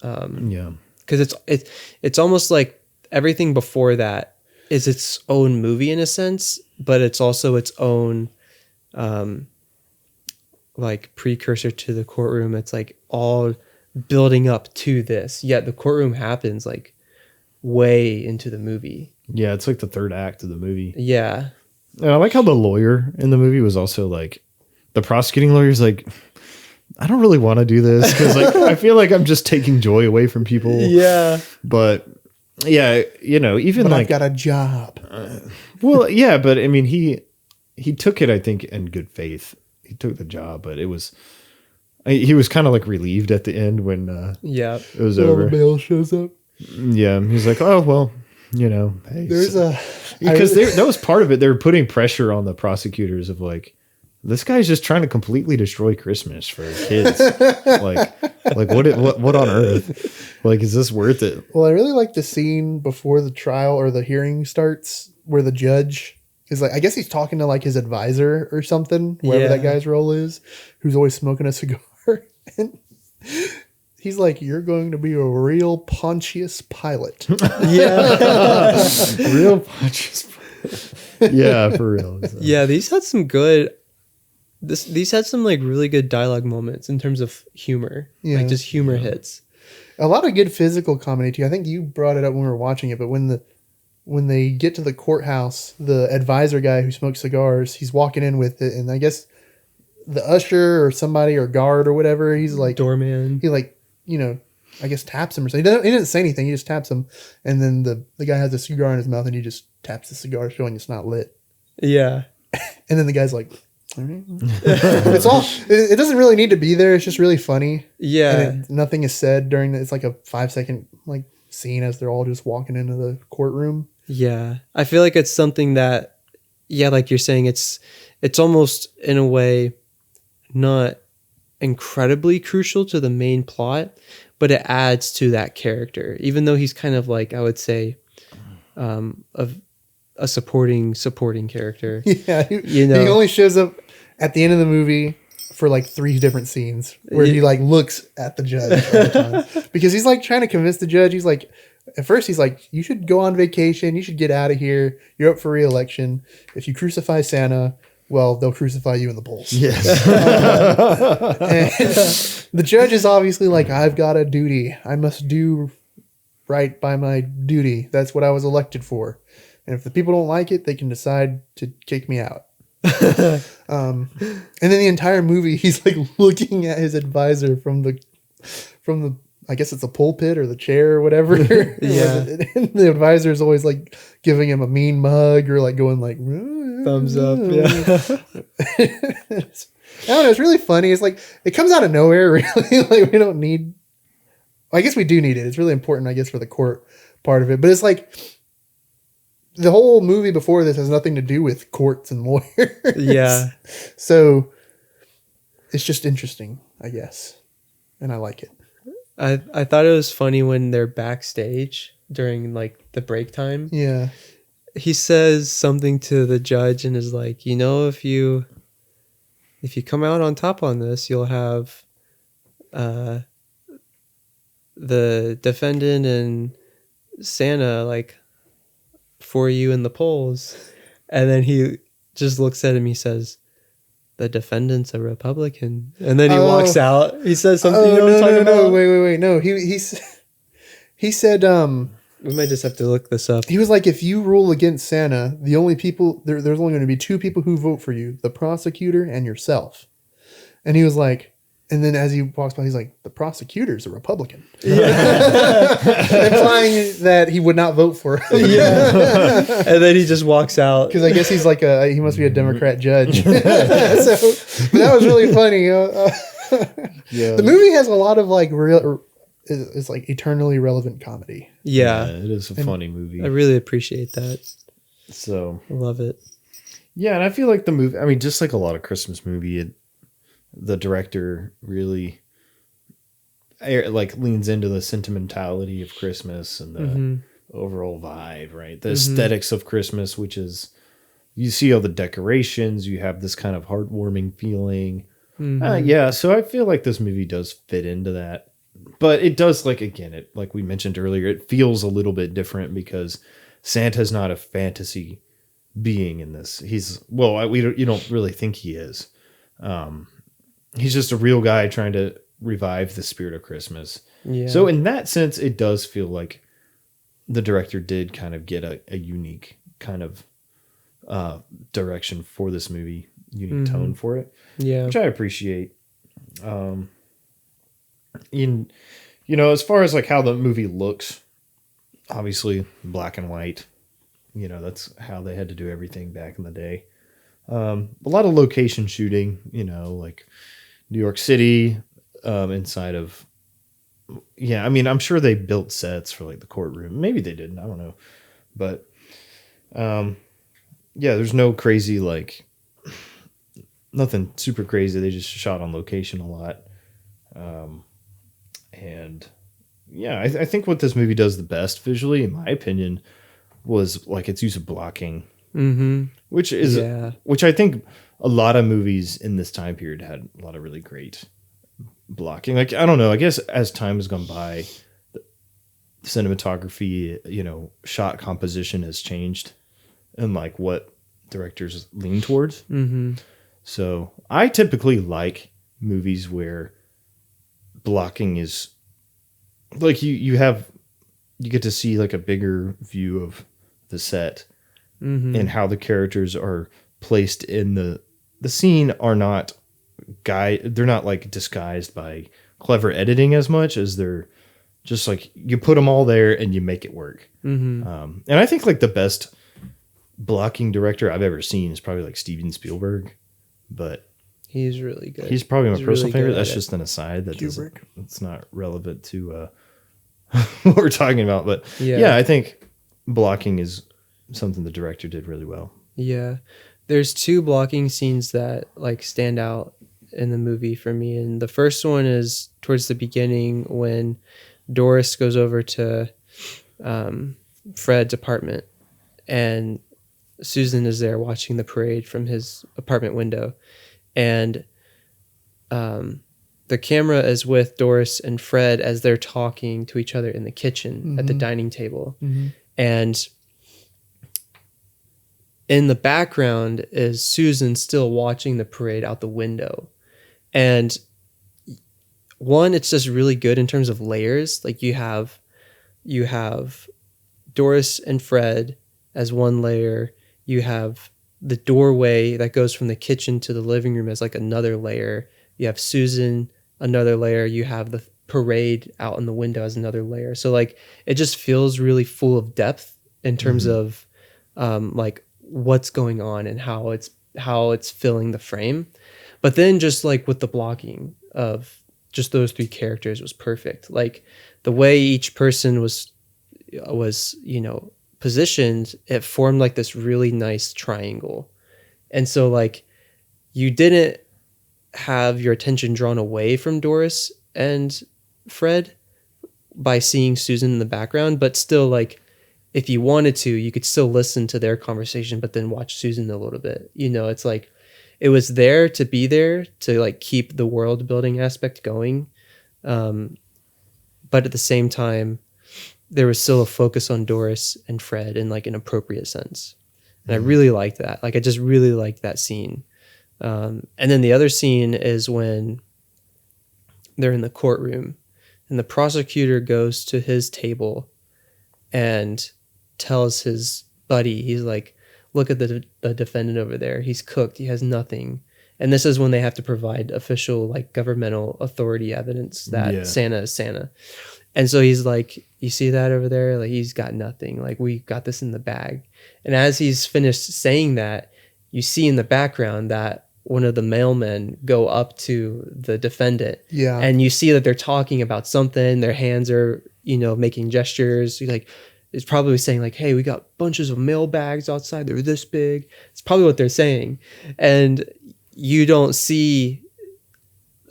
Yeah. Because it's almost like everything before that is its own movie in a sense, but it's also its own like precursor to the courtroom. It's like all building up to this, yet the courtroom happens like way into the movie. Yeah. It's like the third act of the movie. Yeah. And I like how the lawyer in the movie was also like, the prosecuting lawyer's like, I don't really want to do this because I feel like I'm just taking joy away from people. Yeah. But yeah, even But like, I've got a job. well, yeah, but I mean, he took it, I think, in good faith. He took the job, but he was kind of like relieved at the end when Yeah. it was All the over. mail shows up. Yeah, he's like, oh well, hey, There's because that was part of it. They were putting pressure on the prosecutors of like, this guy's just trying to completely destroy Christmas for kids. like what on earth? Like, is this worth it? Well, I really like the scene before the trial or the hearing starts where the judge is like, I guess he's talking to like his advisor or something, whoever that Yeah. guy's role is, who's always smoking a cigar. And he's like, you're going to be a real Pontius Pilate. Yeah. Real punches. Yeah, for real. So. Yeah. These had some good. These had some like really good dialogue moments in terms of humor, Yeah. like just humor hits. A lot of good physical comedy too. I think you brought it up when we were watching it, but when they get to the courthouse, the advisor guy who smokes cigars, he's walking in with it, and I guess the usher or somebody or guard or whatever, he's like Doorman. he like, I guess taps him or something. He didn't say anything, he just taps him, and then the guy has a cigar in his mouth and he just taps the cigar showing it's not lit. Yeah. And then the guy's like, all right. It doesn't really need to be there. It's just really funny. Yeah. And nothing is said during it's like a 5-second like scene as they're all just walking into the courtroom. Yeah. I feel like it's something that, yeah, like you're saying, it's almost in a way not incredibly crucial to the main plot, but it adds to that character, even though he's kind of like, I would say, of a supporting character. Yeah. You know. He only shows up at the end of the movie for like 3 different scenes where he like looks at the judge all the time because he's like trying to convince the judge. He's like, at first he's like, you should go on vacation. You should get out of here. You're up for re-election. If you crucify Santa, well, they'll crucify you in the polls. Yes. And the judge is obviously like, I've got a duty. I must do right by my duty. That's what I was elected for. And if the people don't like it, they can decide to kick me out. And then the entire movie, he's like looking at his advisor from the I guess it's a pulpit or the chair or whatever. Yeah. And the advisor is always like giving him a mean mug or like going like Thumbs up. Yeah. I don't know. It's really funny. It's like it comes out of nowhere. Really, like we don't need. I guess we do need it. It's really important, I guess, for the court part of it. But it's like the whole movie before this has nothing to do with courts and lawyers. Yeah. So it's just interesting, I guess, and I like it. I thought it was funny when they're backstage during like the break time. Yeah. He says something to the judge and is like, if you come out on top on this, you'll have the defendant and Santa like for you in the polls. And then he just looks at him. He says, the defendant's a Republican. And then he walks out. He says something. Oh, what I'm talking about? Wait. No, he said, We might just have to look this up. he was like, if you rule against Santa, the only people, there's only going to be 2 people who vote for you, the prosecutor and yourself. And he was like, and then as he walks by, he's like, the prosecutor's a Republican. Yeah. Implying that he would not vote for him. Yeah. And then he just walks out. Because I guess he's like he must be a Democrat judge. So, but that was really funny. Yeah. The movie has a lot of like it's like eternally relevant comedy. Yeah. It is a funny movie. I really appreciate that. So I love it. yeah, and I feel like the movie. I mean, just like a lot of Christmas movie, the director really like leans into the sentimentality of Christmas and the overall vibe, right? The aesthetics of Christmas, which is you see all the decorations, you have this kind of heartwarming feeling. Yeah, so I feel like this movie does fit into that. But it does, like, again, it like we mentioned earlier, it feels a little bit different because Santa's not a fantasy being in this. He's, well, you don't really think he is. He's just a real guy trying to revive the spirit of Christmas. Yeah. So in that sense, it does feel like the director did kind of get a unique kind of direction for this movie, unique tone for it. Yeah. Which I appreciate. As far as like how the movie looks, obviously black and white, that's how they had to do everything back in the day. A lot of location shooting, like New York City, inside of, I mean, I'm sure they built sets for like the courtroom. Maybe they didn't. I don't know. But, there's no crazy, like nothing super crazy. They just shot on location a lot. I think what this movie does the best visually, in my opinion, was like its use of blocking, which I think a lot of movies in this time period had a lot of really great blocking. Like, I don't know, I guess as time has gone by, the cinematography, shot composition has changed and like what directors lean towards. So I typically like movies where blocking is like you get to see like a bigger view of the set and how the characters are placed in the scene are not they're not like disguised by clever editing as much as they're just like you put them all there and you make it work. And I think like the best blocking director I've ever seen is probably like Steven Spielberg, but he's really good. He's probably my personal really favorite. good That's at just an aside. Kubrick. It's not relevant to what we're talking about. But Yeah. I think blocking is something the director did really well. Yeah. There's 2 blocking scenes that like stand out in the movie for me. And the first one is towards the beginning when Doris goes over to Fred's apartment and Susan is there watching the parade from his apartment window. And the camera is with Doris and Fred as they're talking to each other in the kitchen at the dining table. And in the background is Susan still watching the parade out the window. And one, it's just really good in terms of layers. Like you have Doris and Fred as one layer. You have the doorway that goes from the kitchen to the living room as like another layer. You have Susan, another layer. You have the parade out in the window as another layer. So like it just feels really full of depth in terms of like what's going on and how it's filling the frame. But then just like with the blocking of just those three characters was perfect. Like the way each person was positioned, it formed like this really nice triangle. And so like you didn't have your attention drawn away from Doris and Fred by seeing Susan in the background, but still like if you wanted to, you could still listen to their conversation, but then watch Susan a little bit. It's like it was there to be there to like keep the world building aspect going. But at the same time, there was still a focus on Doris and Fred in like an appropriate sense. And I really liked that. Like, I just really liked that scene. And then the other scene is when they're in the courtroom and the prosecutor goes to his table and tells his buddy, he's like, look at the defendant over there. He's cooked. He has nothing. And this is when they have to provide official, like, governmental authority evidence that Santa is Santa. And so he's like, you see that over there? Like, he's got nothing. Like, we got this in the bag. And as he's finished saying that, you see in the background that one of the mailmen go up to the defendant. Yeah. And you see that they're talking about something. Their hands are, making gestures. Like, it's probably saying like, hey, we got bunches of mail bags outside. They're this big. It's probably what they're saying. And you don't see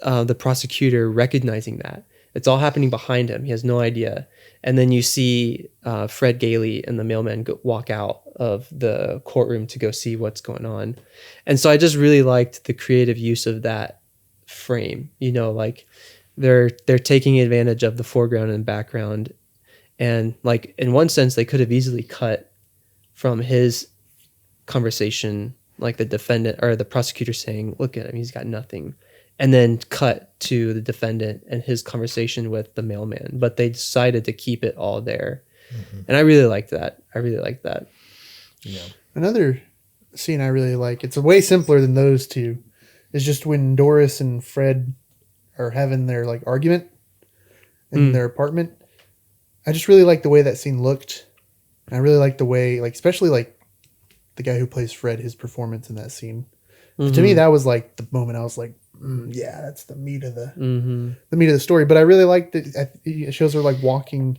the prosecutor recognizing that. It's all happening behind him. He has no idea. And then you see Fred Gailey and the mailman walk out of the courtroom to go see what's going on. And so I just really liked the creative use of that frame. Like they're taking advantage of the foreground and background. And like in one sense, they could have easily cut from his conversation, like the defendant or the prosecutor saying, look at him, he's got nothing. And then cut to the defendant and his conversation with the mailman. But they decided to keep it all there. Mm-hmm. And I really liked that. Yeah. Another scene I really like, it's way simpler than those two, is just when Doris and Fred are having their like argument in their apartment. I just really like the way that scene looked. And I really like the way, like, especially like the guy who plays Fred, his performance in that scene. Mm-hmm. To me, that was like the moment I was like, yeah, that's the meat of the story. But I really like that it shows her like walking.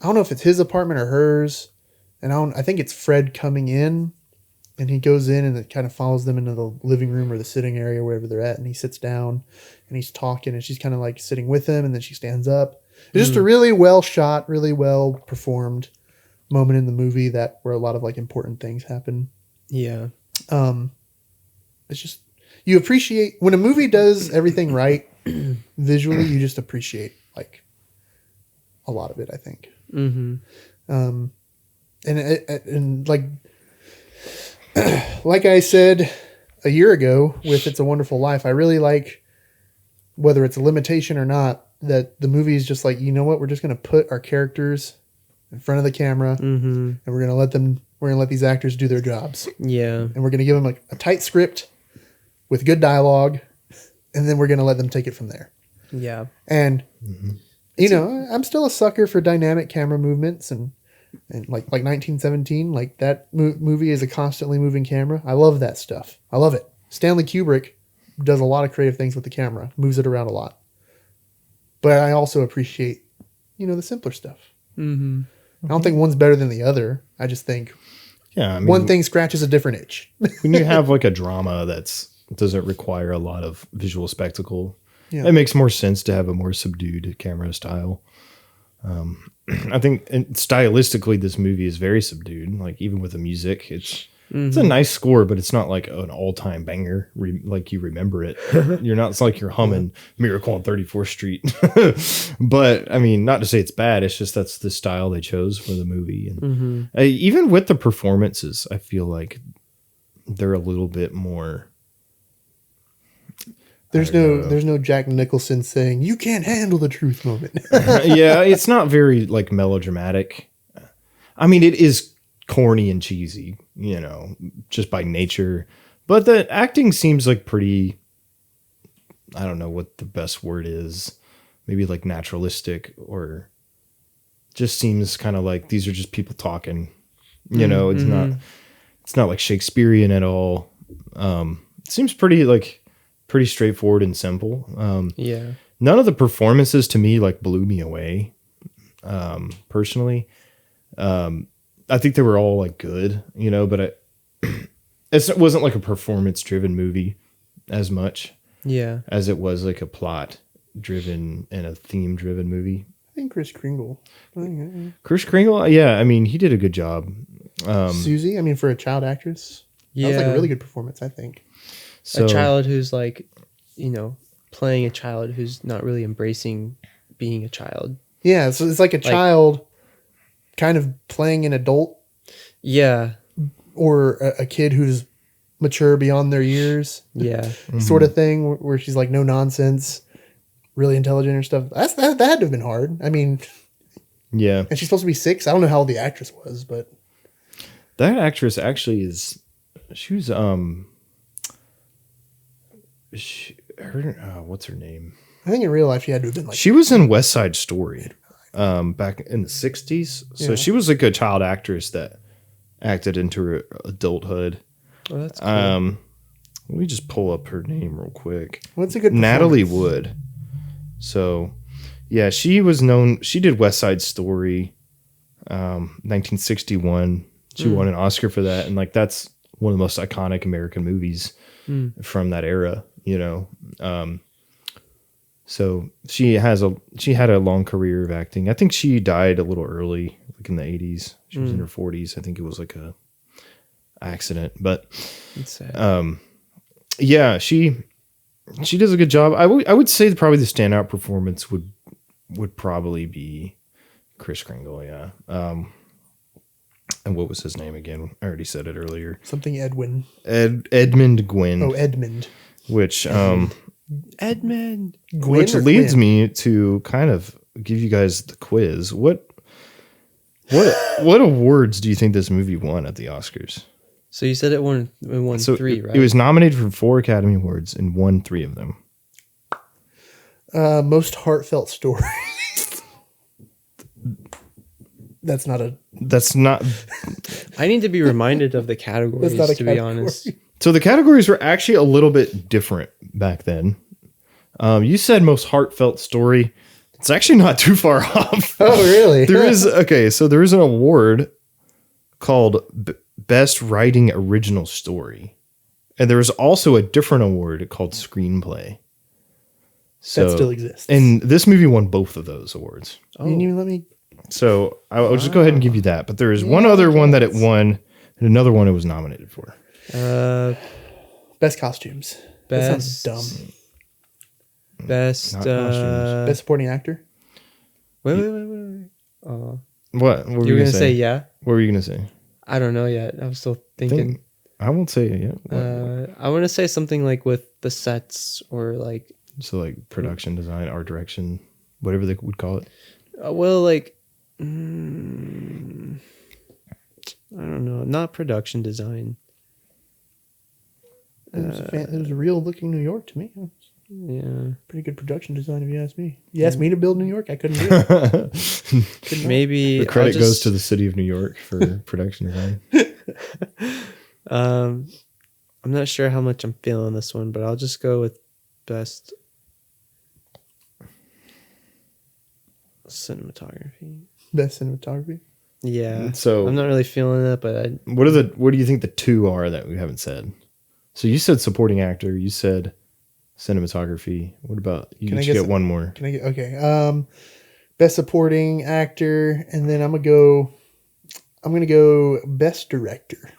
I don't know if it's his apartment or hers, and I think it's Fred coming in, and he goes in and it kind of follows them into the living room or the sitting area wherever they're at, and he sits down and he's talking, and she's kind of like sitting with him, and then she stands up. It's just a really well shot, really well performed moment in the movie where a lot of like important things happen. Yeah. It's just, you appreciate when a movie does everything right visually, you just appreciate like a lot of it, I think. Mm-hmm. And like, like I said a year ago with It's a Wonderful Life, I really like, whether it's a limitation or not, that the movie is just like, you know what, we're just going to put our characters in front of the camera and we're going to let these actors do their jobs. Yeah. And we're going to give them like a tight script with good dialogue, and then we're going to let them take it from there. Yeah. And, I'm still a sucker for dynamic camera movements and like 1917, like that movie is a constantly moving camera. I love that stuff. I love it. Stanley Kubrick does a lot of creative things with the camera, moves it around a lot. But I also appreciate, the simpler stuff. Mm-hmm. I don't think one's better than the other. I just think one thing scratches a different itch. When you have like a drama doesn't require a lot of visual spectacle, it makes more sense to have a more subdued camera style. I think stylistically, this movie is very subdued. Like even with the music, it's It's a nice score, but it's not like an all-time banger. Like you remember it. You're not. It's like you're humming "Miracle on 34th Street." But I mean, not to say it's bad. It's just that's the style they chose for the movie. And even with the performances, I feel like they're a little bit more. There's no Jack Nicholson saying you can't handle the truth moment. Yeah, it's not very like melodramatic. I mean, it is corny and cheesy, you know, just by nature. But the acting seems like pretty, I don't know what the best word is. Maybe like naturalistic, or just seems kind of like these are just people talking. You know, it's not like Shakespearean at all. It seems pretty straightforward and simple. None of the performances to me like blew me away. Personally, I think they were all like good, you know, but it wasn't like a performance driven movie as much as it was like a plot driven and a theme driven movie. I think Chris Kringle. Yeah, I mean, he did a good job. Susie, I mean, for a child actress, that was like a really good performance, I think. So, a child who's like, you know, playing a child who's not really embracing being a child. Yeah, so it's like a child kind of playing an adult. Yeah. Or a kid who's mature beyond their years. Yeah. Sort of thing where she's like no nonsense, really intelligent and stuff. That had to have been hard. I mean, yeah. And she's supposed to be 6. I don't know how old the actress was, but that actress actually she was what's her name? I think in real life she had to have been like. She was in West Side Story, back in the 60s. So she was like a child actress that acted into her adulthood. Oh, that's cool. Let me just pull up her name real quick. What's a good Natalie Wood. So, yeah, she did West Side Story, 1961. She won an Oscar for that, and like that's one of the most iconic American movies from that era, you know. So she had a long career of acting. I think she died a little early, like in the 80s. She was in her 40s. I think it was like a accident, but yeah, she does a good job. I would say probably the standout performance would probably be Chris Kringle. Yeah. And what was his name again? I already said it earlier. Something Edwin. Edmund Gwynn. Oh, Edmund. Which Edmund. Which leads me to kind of give you guys the quiz. What awards do you think this movie won at the Oscars? So you said it won 3, right? It was nominated for 4 Academy Awards and won 3 of them. Most heartfelt story. That's not. I need to be reminded of the categories, to be honest. So the categories were actually a little bit different back then. You said most heartfelt story. It's actually not too far off. Oh, really? There is an award called Best Writing Original Story. And there is also a different award called Screenplay. So, that still exists. And this movie won both of those awards. Oh. You didn't even let me. So I'll just go ahead and give you that. But there is one other one that it won and another one it was nominated for. Best costumes. That sounds dumb. Best supporting actor. Wait. What were you gonna say? Yeah. What were you gonna say? I don't know yet. I'm still thinking. I won't say it yet. I want to say something like with the sets or like. So like production design, art direction, whatever they would call it. Well, like, I don't know. Not production design. It was a real looking New York to me. Yeah. Pretty good production design if you ask me. You asked me to build New York, I couldn't do it. Maybe the credit goes to the city of New York for production design. I'm not sure how much I'm feeling this one, but I'll just go with best cinematography. Best cinematography? Yeah. So I'm not really feeling it, but what do you think the 2 are that we haven't said? So you said supporting actor, you said cinematography. What about you? Can get one more? Can I get okay? Best supporting actor, and then I'm gonna go best director.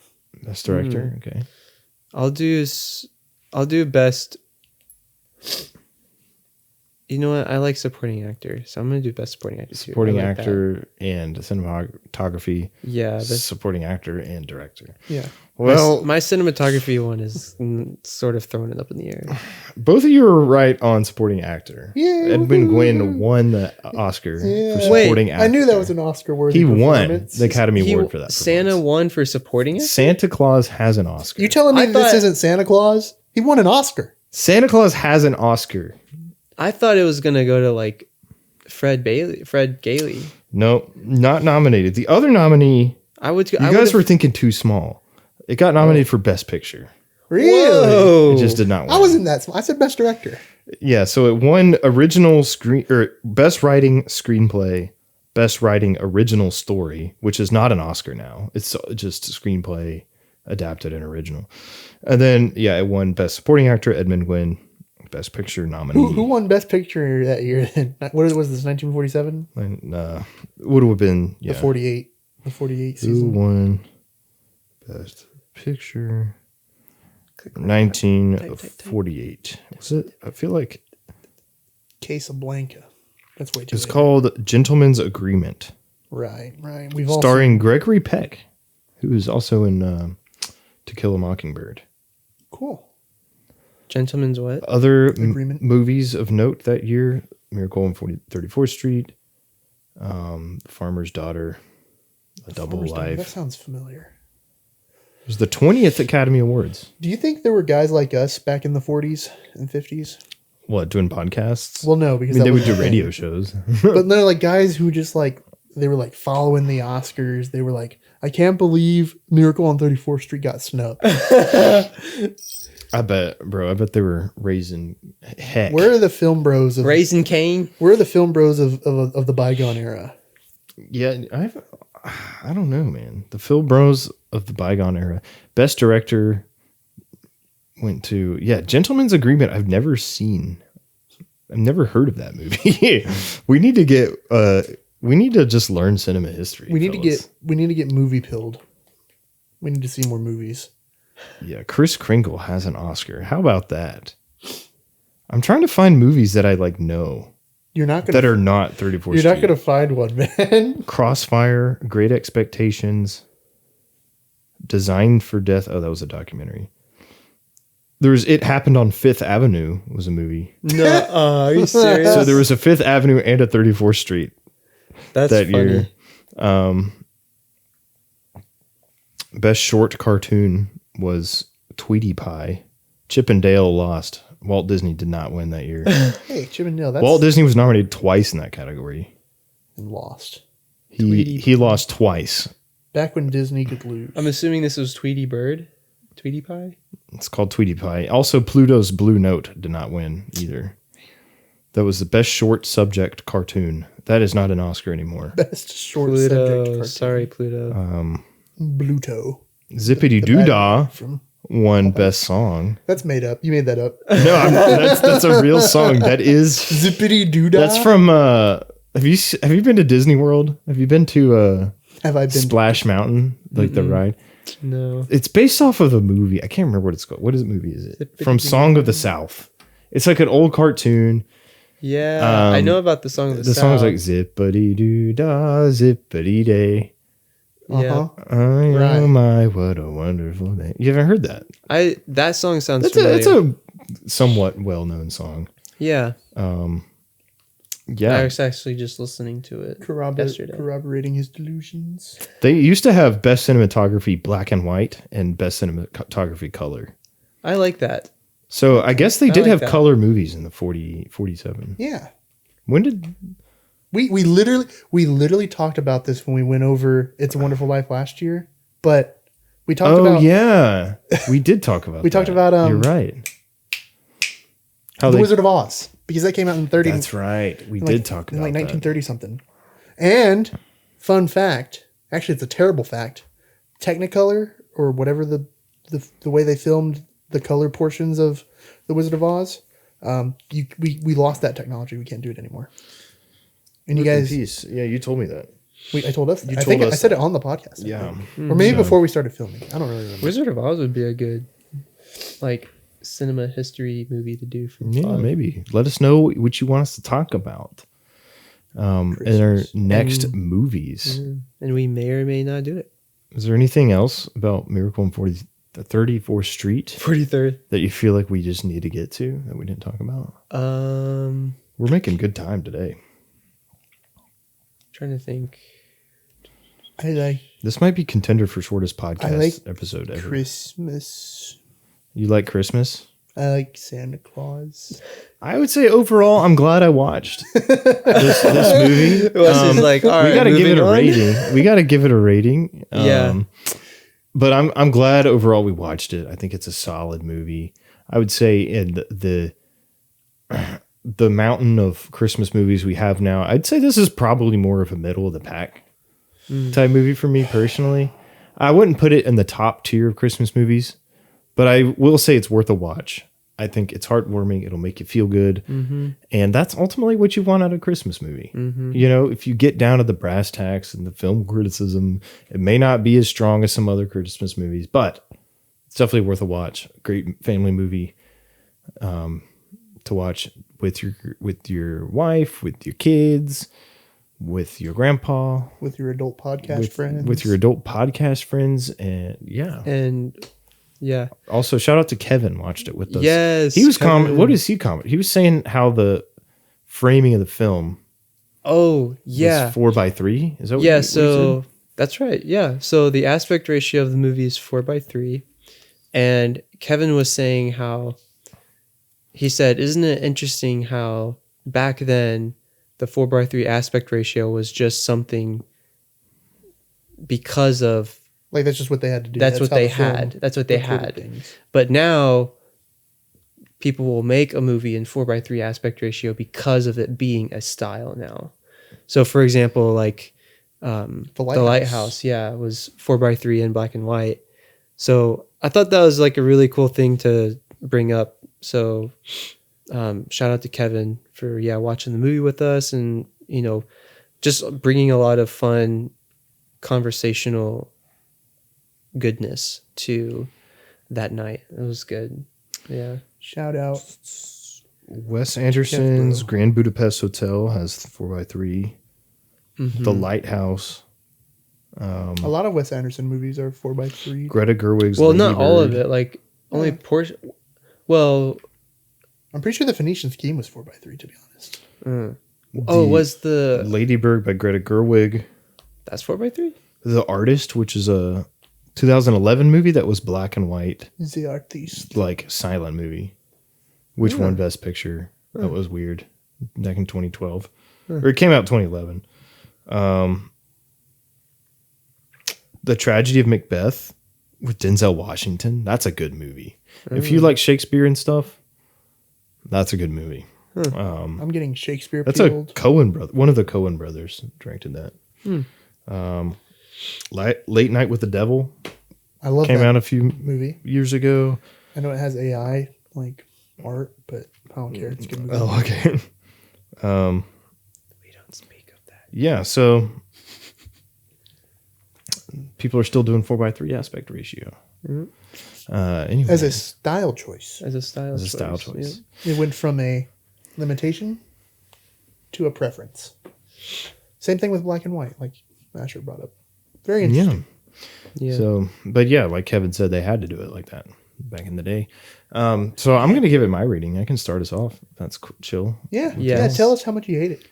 Best director. Okay. I'll do best. You know what? I like supporting actor, so I'm gonna do best supporting actor. Supporting actor and cinematography. Yeah, supporting actor and director. Yeah. Well, my cinematography one is sort of throwing it up in the air. both of you were right on supporting actor. Yeah. Edmund Gwynn won the Oscar for supporting actor. I knew that was an Oscar-worthy He won performance. the Academy Award for that. Santa won for supporting it. Santa Claus has an Oscar. You telling me this isn't Santa Claus? He won an Oscar. Santa Claus has an Oscar. I thought it was gonna go to like Fred Gailey. No, not nominated. The other nominee, you guys were thinking too small. It got nominated for Best Picture. Really? Whoa. It just did not win. I wasn't that small. I said Best Director. Yeah, so it won original screen or Best Writing Screenplay, Best Writing Original Story, which is not an Oscar now. It's just screenplay adapted and original. And then it won Best Supporting Actor, Edmund Gwynn. Best Picture nominee. Who won Best Picture that year then? What was this, 1947? Would have been, The 48 season. Who won Best Picture? 1948. Was it? I feel like Casablanca. That's way too it's late. called Gentleman's Agreement. Right. Starring Gregory Peck, who is also in To Kill a Mockingbird. Cool. Gentleman's what? Other movies of note that year: Miracle on 34th Street, Farmer's Daughter, A Double Life. That sounds familiar. It was the 20th Academy Awards. Do you think there were guys like us back in the 40s and 50s? What, doing podcasts? Well, no, because they would do radio shows. But they're like guys who just like they were like following the Oscars. They were like, I can't believe Miracle on 34th Street got snubbed. I bet they were raising heck. Where are the film bros of Raising Cane? Where are the film bros of the bygone era? Yeah, I don't know, man. The film bros of the bygone era. Best director went to Gentleman's Agreement. I've never seen. I've never heard of that movie. We need to just learn cinema history. We need to get movie pilled. We need to see more movies. Yeah, Kris Kringle has an Oscar. How about that? I'm trying to find movies that I know. You're not gonna that are not 34th Street. You're not gonna find one, man. Crossfire, Great Expectations, Designed for Death. Oh, that was a documentary. It Happened on Fifth Avenue was a movie. No, are you serious? So there was a Fifth Avenue and a 34th Street. That's that funny. Year. Best short cartoon was Tweety Pie. Chip and Dale lost. Walt Disney did not win that year. Hey, Chip and Dale. Walt Disney was nominated twice in that category. And lost. He lost twice. Back when Disney could lose. I'm assuming this was Tweety Pie? It's called Tweety Pie. Also, Pluto's Blue Note did not win either. That was the best short subject cartoon. That is not an Oscar anymore. Best short Pluto. subject cartoon. Sorry, Pluto. Bluto. Zippity Doo Dah won Best Song. That's made up. You made that up. No, that's a real song. That is Zippity Doo Dah. That's from. Have you been to Disney World? Have you been to Have I been Splash Mountain, like the ride? No. It's based off of a movie. I can't remember what it's called. What movie is it? From Song of the South. It's like an old cartoon. Yeah, I know about the Song of the South. The song's like zippity doo dah, zippity day. Yeah. What a wonderful day. You haven't heard that? That song sounds familiar. It's a somewhat well-known song. Yeah. Yeah. I was actually just listening to it yesterday. Corroborating his delusions. They used to have best cinematography black and white and best cinematography color. I like that. So I guess they did like have that. color movies in the 47. Yeah. When did we literally talked about this when we went over It's a Wonderful Life last year, but we talked about yeah. We did talk about talked about You're right. The Wizard of Oz, because that came out in 30. That's right. We did talk about like that. 1930 something. And fun fact, actually it's a terrible fact. Technicolor or whatever the way they filmed the color portions of The Wizard of Oz, we lost that technology. We can't do it anymore. And you guys, yeah, you told me that. I told us. You I told think I us said that. it on the podcast. Yeah. Or maybe So- before we started filming. I don't really remember. Wizard of Oz would be a good, like, cinema history movie to do. From Yeah, Oz. maybe. Let us know what you want us to talk about in our Christmas. next And- movies. And we may or may not do it. Is there anything else about Miracle on 34th Street 43rd. that you feel like we just need to get to that we didn't talk about? We're making good time today. Trying to think. I like This might be contender for shortest podcast I like episode ever. Christmas. You like Christmas? I like Santa Claus. I would say overall, I'm glad I watched this movie. Wesley's like, all right, we got to give it moving a on. rating. We got to give it a rating. Yeah. But I'm glad overall we watched it. I think it's a solid movie. I would say in the mountain of Christmas movies we have now, I'd say this is probably more of a middle of the pack type movie for me personally. I wouldn't put it in the top tier of Christmas movies, but I will say it's worth a watch. I think it's heartwarming. It'll make you feel good. And that's ultimately what you want out of a Christmas movie. You know, if you get down to the brass tacks and the film criticism, it may not be as strong as some other Christmas movies, but it's definitely worth a watch. Great family movie to watch with your wife, with your kids, with your grandpa, With your adult podcast friends. with your adult podcast friends. And yeah. And yeah. Also, shout out to Kevin, watched it with us. Yes. He was Kevin. what is he comment? He was saying how the framing of the film Oh, yeah. was 4:3. Is that what Yeah, you- what you so said? that's right. Yeah. So the aspect ratio of the movie is 4:3. And Kevin was saying how he said, isn't it interesting how back then the 4:3 aspect ratio was just something because of Like that's just what they had to do. That's what how they the film had. That's what they recorded had. things. But now people will make a movie in 4:3 aspect ratio because of it being a style now. So for example, like the Lighthouse, yeah, was 4:3 in black and white. So I thought that was like a really cool thing to bring up. So shout out to Kevin for watching the movie with us, and just bringing a lot of fun conversational goodness to that night. It was good. Yeah. Shout out. Wes Anderson's Jeff Bro. Grand Budapest Hotel has 4:3. Mm-hmm. The Lighthouse. A lot of Wes Anderson movies are 4:3. Greta Gerwig's. Well, Lady not all of Bird. it. Like only portion. Well, I'm pretty sure the Phoenician Scheme was 4:3, to be honest. was the Lady Bird by Greta Gerwig. that's 4:3? The Artist, which is a 2011 movie that was black and white, The artist. like silent movie, which won Best Picture. That was weird. Back in 2012, or it came out 2011. The Tragedy of Macbeth with Denzel Washington. That's a good movie. If you like Shakespeare and stuff, that's a good movie. I'm getting Shakespeare That's peeled. a Coen brother. One of the Coen brothers directed that. Late Night with the Devil I love came that out a few movie. years ago. I know it has AI like art, but I don't care. It's a good movie. Oh, okay. We don't speak of that. Yeah, so people are still doing 4:3 aspect ratio. Anyway, As a style choice. As a style as a choice. style choice. It went from a limitation to a preference. Same thing with black and white, like Asher brought up. Very interesting. Yeah. So, but yeah, like Kevin said, they had to do it like that back in the day. So I'm going to give it my rating. I can start us off. That's chill. Yeah. Yes. Tell us how much you hate it.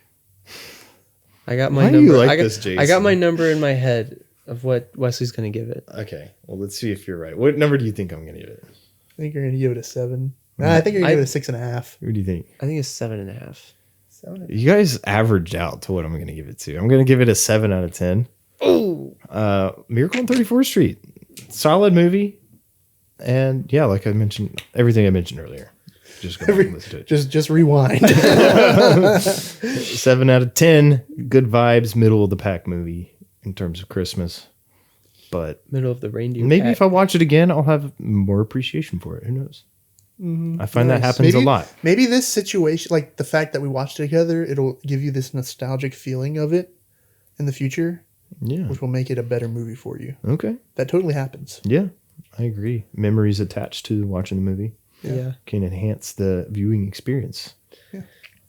I got my Why do number. you like I got, this, Jason? I got my number in my head of what Wesley's going to give it. Okay. Well, let's see if you're right. What number do you think I'm going to give it? I think you're going to give it a 7. Nah, I think you're going to give it a 6.5. What do you think? I think it's 7.5. 7. You guys averaged out to what I'm going to give it to. I'm going to give it a 7 out of 10. Oh, Miracle on 34th Street. Solid movie. And yeah, like I mentioned, everything I mentioned earlier. Just go back and listen to it. Just rewind. 7 out of 10. Good vibes, middle of the pack movie in terms of Christmas. But middle of the reindeer. maybe pack. if I watch it again, I'll have more appreciation for it. Who knows? I find that happens a lot. Maybe this situation, like the fact that we watched it together, it'll give you this nostalgic feeling of it. in the future, Yeah. which will make it a better movie for you. Okay. That totally happens. Yeah, I agree. Memories attached to watching the movie Yeah. can enhance the viewing experience.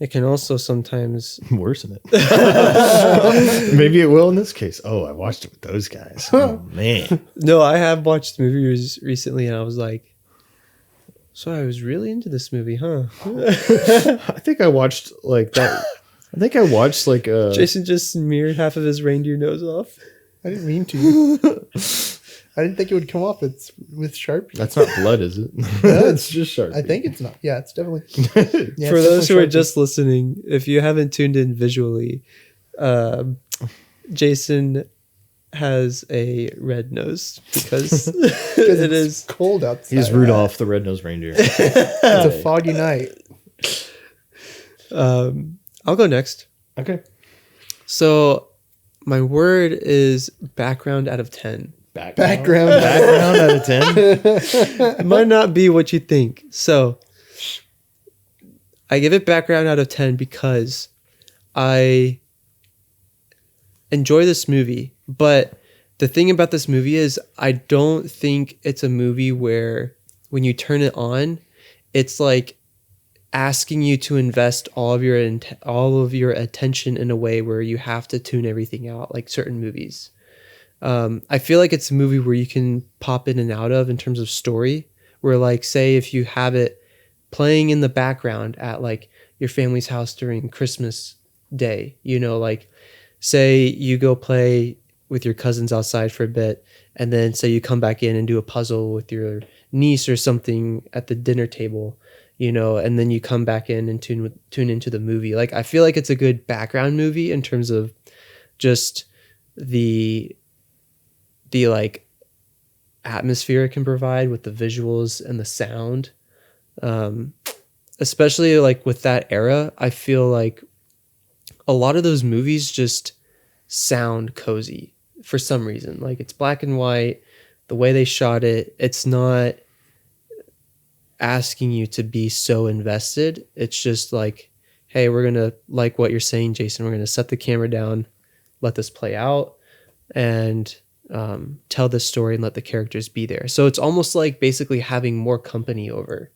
It can also sometimes. Worsen it. Maybe it will in this case. Oh, I watched it with those guys. Oh, man. No, I have watched movies recently, and I was like, so I was really into this movie, huh? I think I watched like that. I think I watched like Jason just smeared half of his reindeer nose off. I didn't mean to. I didn't think it would come off. It's with Sharpie. That's not blood, is it? It's just Sharpie. I think it's not. Yeah, it's definitely. Yeah, For it's those who definitely are just listening, if you haven't tuned in visually, Jason has a red nose because it is cold outside. He's Rudolph the Red-Nosed Reindeer. It's a foggy night. I'll go next. Okay. So my word is background out of 10. Background out of 10. It might not be what you think. So I give it background out of 10 because I enjoy this movie. But the thing about this movie is I don't think it's a movie where when you turn it on, it's like asking you to invest all of your attention in a way where you have to tune everything out, like certain movies. I feel like it's a movie where you can pop in and out of in terms of story, where like, say if you have it playing in the background at like your family's house during Christmas Day, you know, like say you go play with your cousins outside for a bit, and then say you come back in and do a puzzle with your niece or something at the dinner table, you know, and then you come back in and tune into the movie. Like, I feel like it's a good background movie in terms of just the like atmosphere it can provide with the visuals and the sound. Especially like with that era, I feel like a lot of those movies just sound cozy for some reason. Like, it's black and white, the way they shot it, it's not asking you to be so invested. It's just like, hey, we're going to, like what you're saying, Jason, we're going to set the camera down, let this play out, and tell this story and let the characters be there. So it's almost like basically having more company over,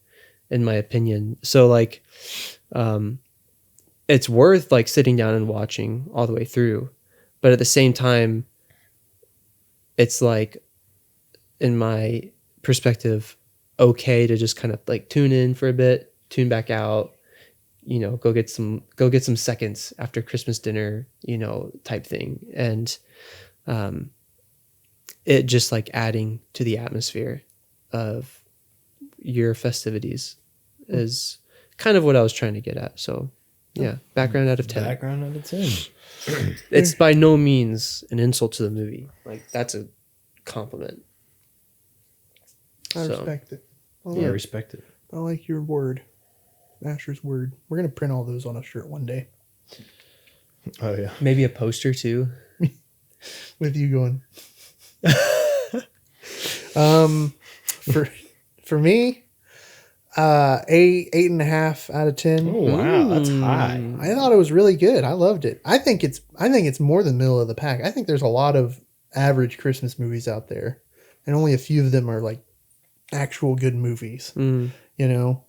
in my opinion. So like, it's worth like sitting down and watching all the way through, but at the same time, it's like, in my perspective, okay to just kind of like tune in for a bit, tune back out, you know, go get some seconds after Christmas dinner, you know, type thing. And it just like adding to the atmosphere of your festivities is kind of what I was trying to get at. So yeah, background out of 10. Background out of 10. It's by no means an insult to the movie. Like, that's a compliment. I So, respect it. I I like, respect it. I like your word. Asher's word. We're going to print all those on a shirt one day. Oh, yeah. maybe a poster too. With you going. For me, 8.5 out of 10. Oh, wow. That's high. I thought it was really good. I loved it. I think it's more than middle of the pack. I think there's a lot of average Christmas movies out there, and only a few of them are like actual good movies. You know,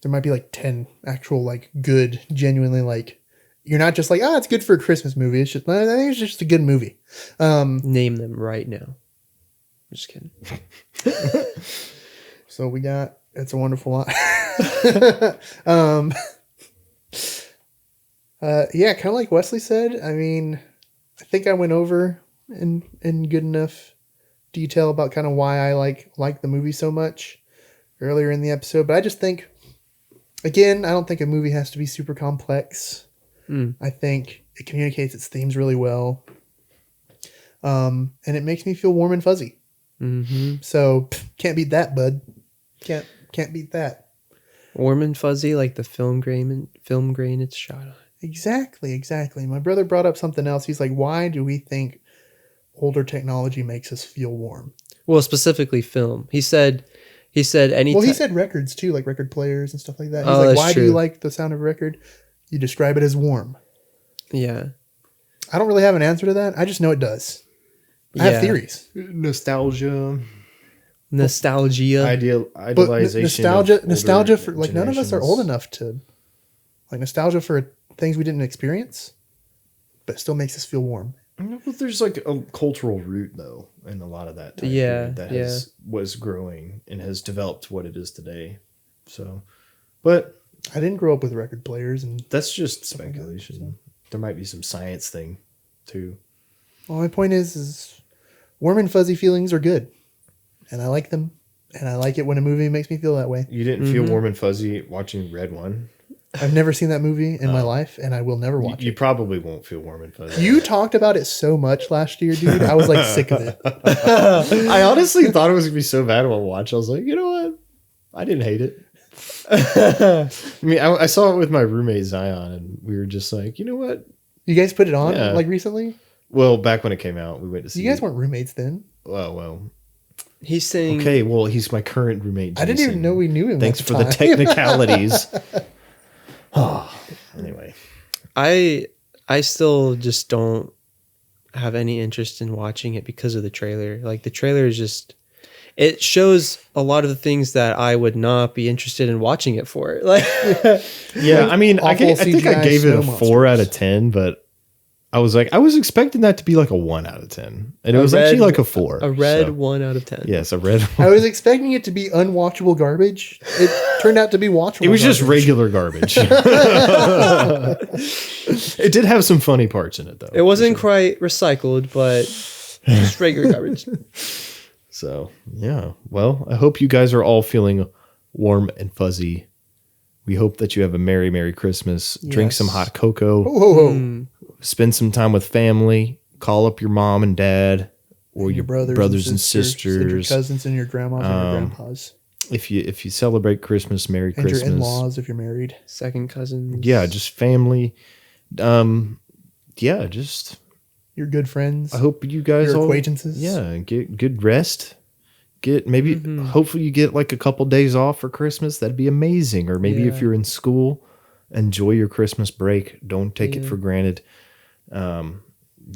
there might be like 10 actual like good, genuinely like, you're not just like, oh, it's good for a Christmas movie. It's just, I think it's just a good movie. Name them right now. I'm just kidding. So we got It's a Wonderful Life. Yeah, kind of like Wesley said. I mean, I think I went over in good enough detail about kind of why I like the movie so much earlier in the episode. But I just think, again, I don't think a movie has to be super complex. I think it communicates its themes really well. And it makes me feel warm and fuzzy. Mm-hmm. So can't beat that, bud. Can't beat that. Warm and fuzzy, like the film grain it's shot on. Exactly. My brother brought up something else. He's like, why do we think older technology makes us feel warm? Well, specifically film. He said any. Well, he said records too, like record players and stuff like that. He's Oh, like, that's why do true. you like the sound of a record? You describe it as warm. Yeah. I don't really have an answer to that. I just know it does. I have theories. Nostalgia. But nostalgia for like none of us are old enough to like nostalgia for things we didn't experience, but it still makes us feel warm. Well, there's like a cultural root though in a lot of that time period that was growing and has developed what it is today. So, but I didn't grow up with record players, and that's just speculation. Like that, so. There might be some science thing too. Well, my point is warm and fuzzy feelings are good, and I like them, and I like it when a movie makes me feel that way. You didn't feel warm and fuzzy watching Red One? I've never seen that movie in my life, and I will never watch it. You probably won't feel warm and fuzzy. You talked about it so much last year, dude. I was like sick of it. I honestly thought it was gonna be so bad to watch. I was like, you know what? I didn't hate it. I mean, I saw it with my roommate Zion, and we were just like, you know what? You guys put it on like recently? Well, back when it came out, we went to see. You guys weren't roommates then. Well. He's saying. Okay, well, he's my current roommate. Jason. I didn't even know we knew him. Thanks for the technicalities. Anyway, I still just don't have any interest in watching it because of the trailer. Like the trailer is just, it shows a lot of the things that I would not be interested in watching it for. Like, yeah, I mean, I think I gave it a 4 out of 10, but I was expecting that to be like a 1 out of 10, and it was actually like a 4. A red 1 out of 10. Yes, a red 1. I was expecting it to be unwatchable garbage. It turned out to be watchable. It was just regular garbage. It did have some funny parts in it, though. It wasn't quite recycled, but just regular garbage. So, yeah. Well, I hope you guys are all feeling warm and fuzzy. We hope that you have a Merry, Merry Christmas. Yes. Drink some hot cocoa. Spend some time with family. Call up your mom and dad or your brothers and sisters. And your cousins and your grandmas and your grandpas. If you celebrate Christmas, Merry Christmas. And your in-laws if you're married. Second cousins. Yeah, just family. Just... Your good friends. I hope you guys your acquaintances. Get good rest. Hopefully you get like a couple days off for Christmas. That'd be amazing. Or maybe if you're in school, enjoy your Christmas break. Don't take it for granted. And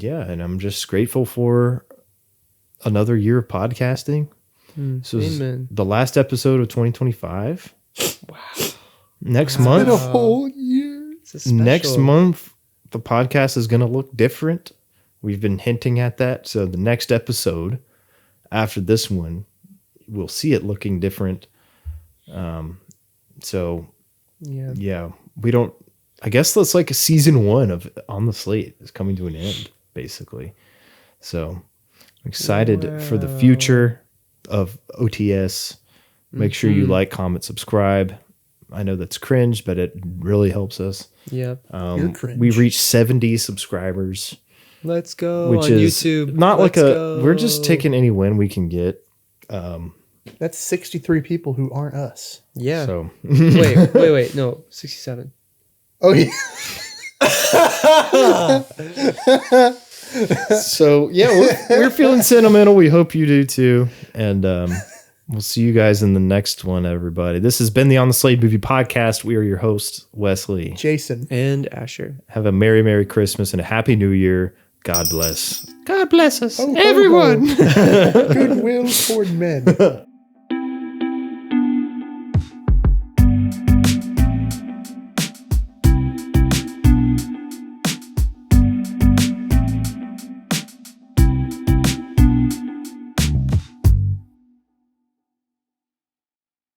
I'm just grateful for another year of podcasting. So the last episode of 2025. Wow. Next month. It's been a whole year. Next month, the podcast is going to look different. We've been hinting at that. So the next episode after this one, we'll see it looking different. I guess that's like a season 1 of On the Slate is coming to an end, basically. So I'm excited for the future of OTS. Make sure you like, comment, subscribe. I know that's cringe, but it really helps us. Yep. We've reached 70 subscribers. Let's go. Which on is YouTube. Not we're just taking any win we can get. That's 63 people who aren't us. Yeah. So wait. No, 67. Oh, yeah. So, we're feeling sentimental. We hope you do too. And we'll see you guys in the next one, everybody. This has been the On the Slate Movie Podcast. We are your hosts, Wesley, Jason, and Asher. Have a Merry, Merry Christmas and a Happy New Year. God bless. God bless us, everyone. Goodwill toward men.